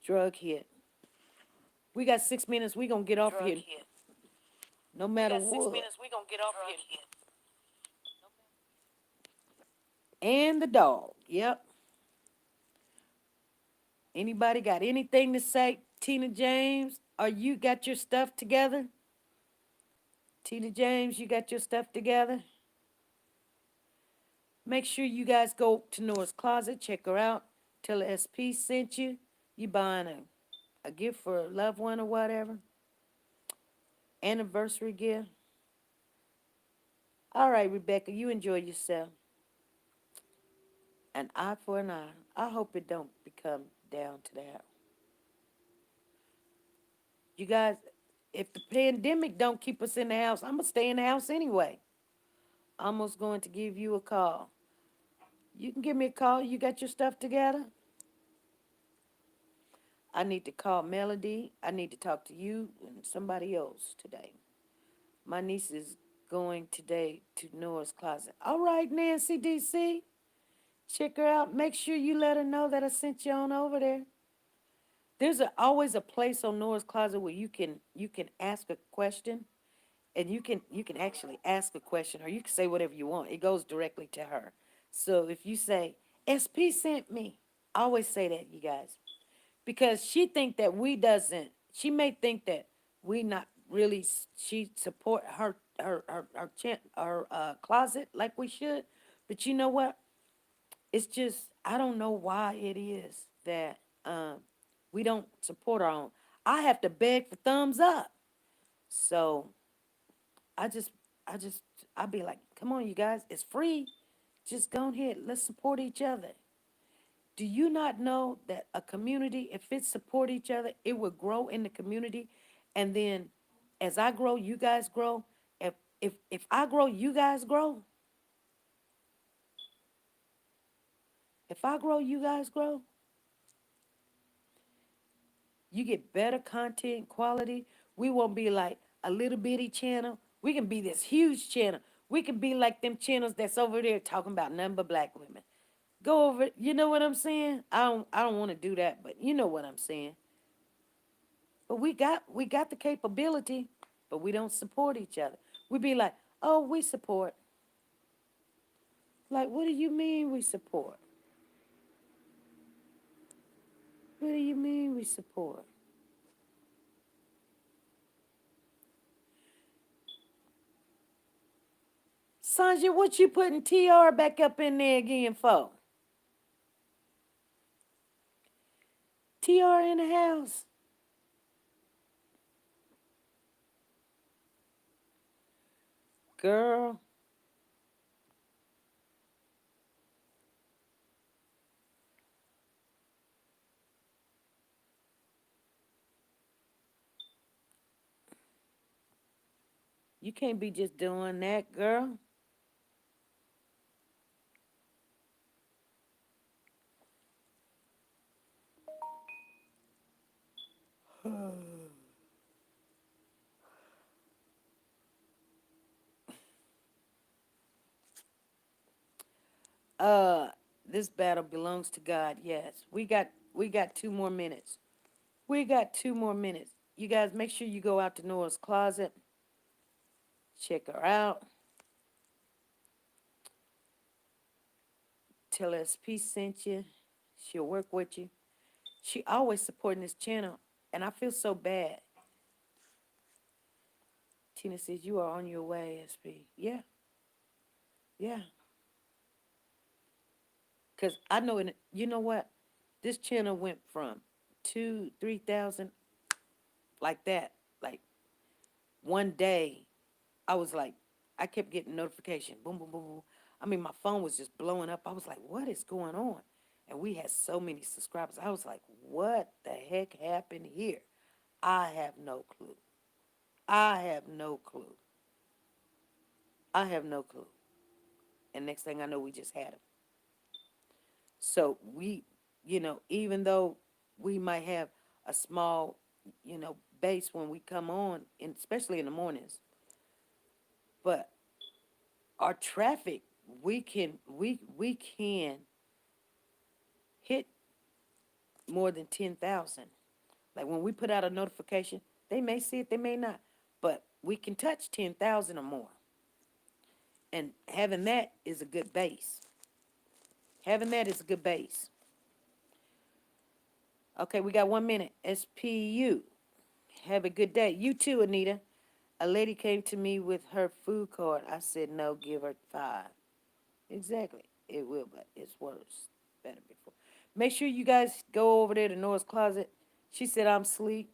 Speaker 1: Drug hit. We got 6 minutes. We gonna get off here. No matter what. We gonna get off here. And the dog. Yep. Anybody got anything to say? Tina James, are you got your stuff together? Tina James, you got your stuff together? Make sure you guys go to Nora's Closet, check her out. Tell her SP sent you. You buying a gift for a loved one or whatever. Anniversary gift. All right, Rebecca, you enjoy yourself. An eye for an eye. I hope it don't become down to that. You guys, if the pandemic don't keep us in the house, I'm going to stay in the house anyway. I'm almost going to give you a call. You can give me a call. You got your stuff together? I need to call Melody. I need to talk to you and somebody else today. My niece is going today to Nora's Closet. All right, Nancy DC. Check her out. Make sure you let her know that I sent you on over there. There's always a place on Nora's Closet where you can ask a question, and you can actually ask a question, or you can say whatever you want. It goes directly to her. So if you say SP sent me, I always say that, you guys, because she may think that we not really she support her closet like we should, but you know what? It's just I don't know why it is that we don't support our own. I have to beg for thumbs up. So I just I just I be like, come on, you guys, it's free. Just go ahead, let's support each other. Do you not know that a community, if it support each other, it will grow in the community, and then as I grow, you guys grow. If I grow, you guys grow. If I grow, you guys grow. You get better content quality. We won't be like a little bitty channel. We can be this huge channel. We can be like them channels that's over there talking about nothing but black women. Go over, you know what I'm saying? I don't want to do that, but you know what I'm saying. But we got the capability, but we don't support each other. We be like, oh, we support. Like, what do you mean we support? What do you mean we support? Sanja, what you putting TR back up in there again for? TR in the house. Girl. You can't be just doing that, girl. Uh, this battle belongs to God. Yes, we got 2 more minutes. We got 2 more minutes. You guys, make sure you go out to Nora's closet. Check her out. Tell her SP sent you. She'll work with you. She always supporting this channel, and I feel so bad. Tina says you are on your way, SP. Yeah, yeah. Cause I know, you know what? This channel went from 2, 3,000 like that. Like one day, I was like, I kept getting notification, boom, boom, boom, boom. I mean, my phone was just blowing up. I was like, what is going on? And we had so many subscribers. I was like, what the heck happened here? I have no clue. I have no clue. I have no clue. And next thing I know, we just had them. So even though we might have a small, base when we come on, and especially in the mornings, but our traffic, we can hit more than 10,000. Like when we put out a notification, they may see it, they may not, but we can touch 10,000 or more. And having that is a good base. Having that is a good base. Okay, we got 1 minute. SPU. Have a good day. You too, Anita. A lady came to me with her food card. I said, no, give her 5. Exactly. It will, but it's worse. Better before. Make sure you guys go over there to Nora's closet. She said, I'm asleep.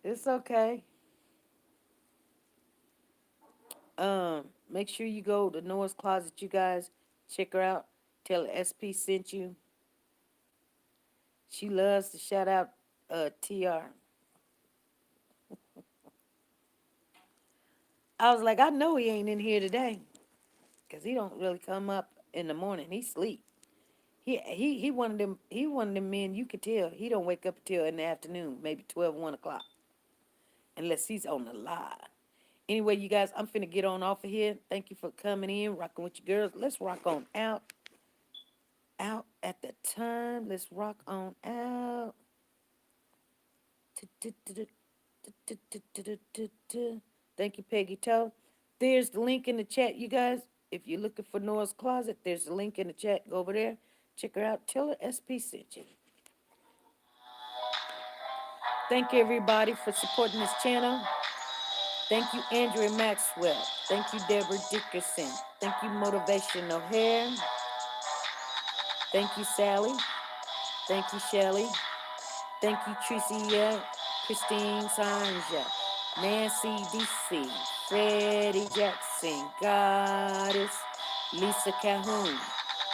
Speaker 1: It's okay. Make sure you go to Nora's closet, you guys. Check her out. Tell her SP sent you. She loves to shout out TR. I was like, I know he ain't in here today. Cause he don't really come up in the morning. He sleep. He one of them men you could tell he don't wake up until in the afternoon, maybe 12, 1 o'clock. Unless he's on the live. Anyway, you guys, I'm finna get on off of here. Thank you for coming in, rocking with your girls. Let's rock on out. Out at the time. Let's rock on out. Thank you, Peggy Toe. There's the link in the chat, you guys. If you're looking for Nora's Closet, there's the link in the chat. Go over there. Check her out. Tell her SP sent you. Thank you, everybody, for supporting this channel. Thank you, Andrea Maxwell. Thank you, Deborah Dickerson. Thank you, Motivational Hair. Thank you, Sally. Thank you, Shelly. Thank you, Tricia, Christine Sanja, Nancy DC, Freddie Jackson, Goddess, Lisa Calhoun,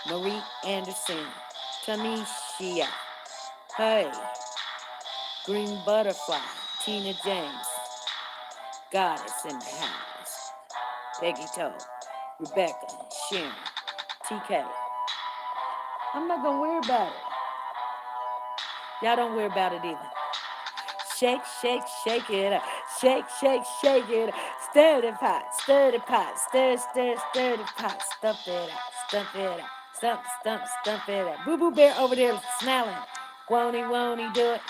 Speaker 1: Marie Anderson, Tanisha, Hey, Green Butterfly, Tina James, Goddess in the house, Peggy Toe, Rebecca, Sharon, TK. I'm not going to worry about it. Y'all don't worry about it either. Shake, shake, shake it up. Shake, shake, shake it up. Stir the pot, stir the pot. Stir, stir, stir the pot. Stump it out, stump it out. Stump, stump, stump it out. Boo Boo Bear over there smiling. Won't he do it?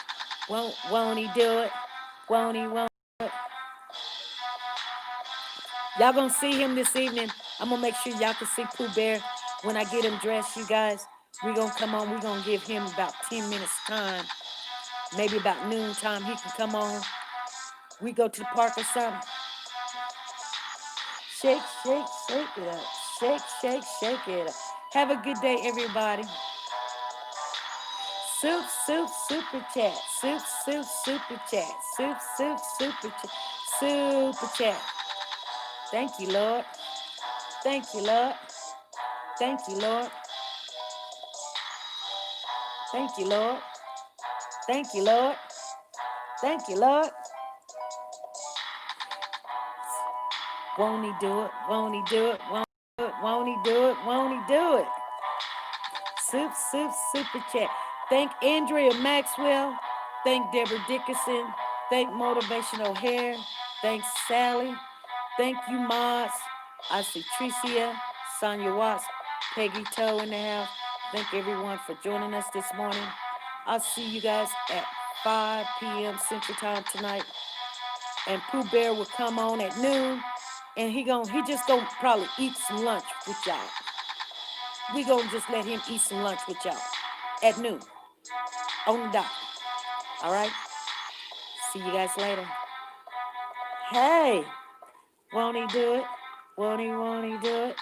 Speaker 1: Won't he do it? Won't he, won't he do it? Y'all gonna see him this evening. I'm gonna make sure y'all can see Pooh Bear when I get him dressed, you guys. We gonna come on. We gonna give him about 10 minutes time. Maybe about noon time he can come on. We go to the park or something. Shake, shake, shake it up. Shake, shake, shake it up. Have a good day, everybody. Soup, soup, super chat. Soup, soup, super chat. Soup, soup, super chat. Super chat. Thank you, Lord. Thank you, Lord. Thank you, Lord. Thank you, Lord. Thank you, Lord. Thank you, Lord. Won't he do it? Won't he do it? Won't he do it? Won't he do it? Won't he do it? Soup, soup, super chat. Thank Andrea Maxwell. Thank Deborah Dickerson. Thank Motivational Hair. Thanks Sally. Thank you, Mods. I see Tricia, Sonia Watts, Peggy Toe in the house. Thank everyone for joining us this morning. I'll see you guys at 5 p.m. Central Time tonight. And Pooh Bear will come on at noon. And he just gonna probably eat some lunch with y'all. We gonna just let him eat some lunch with y'all at noon on the dot. All right. See you guys later. Hey, won't he do it? Won't he do it?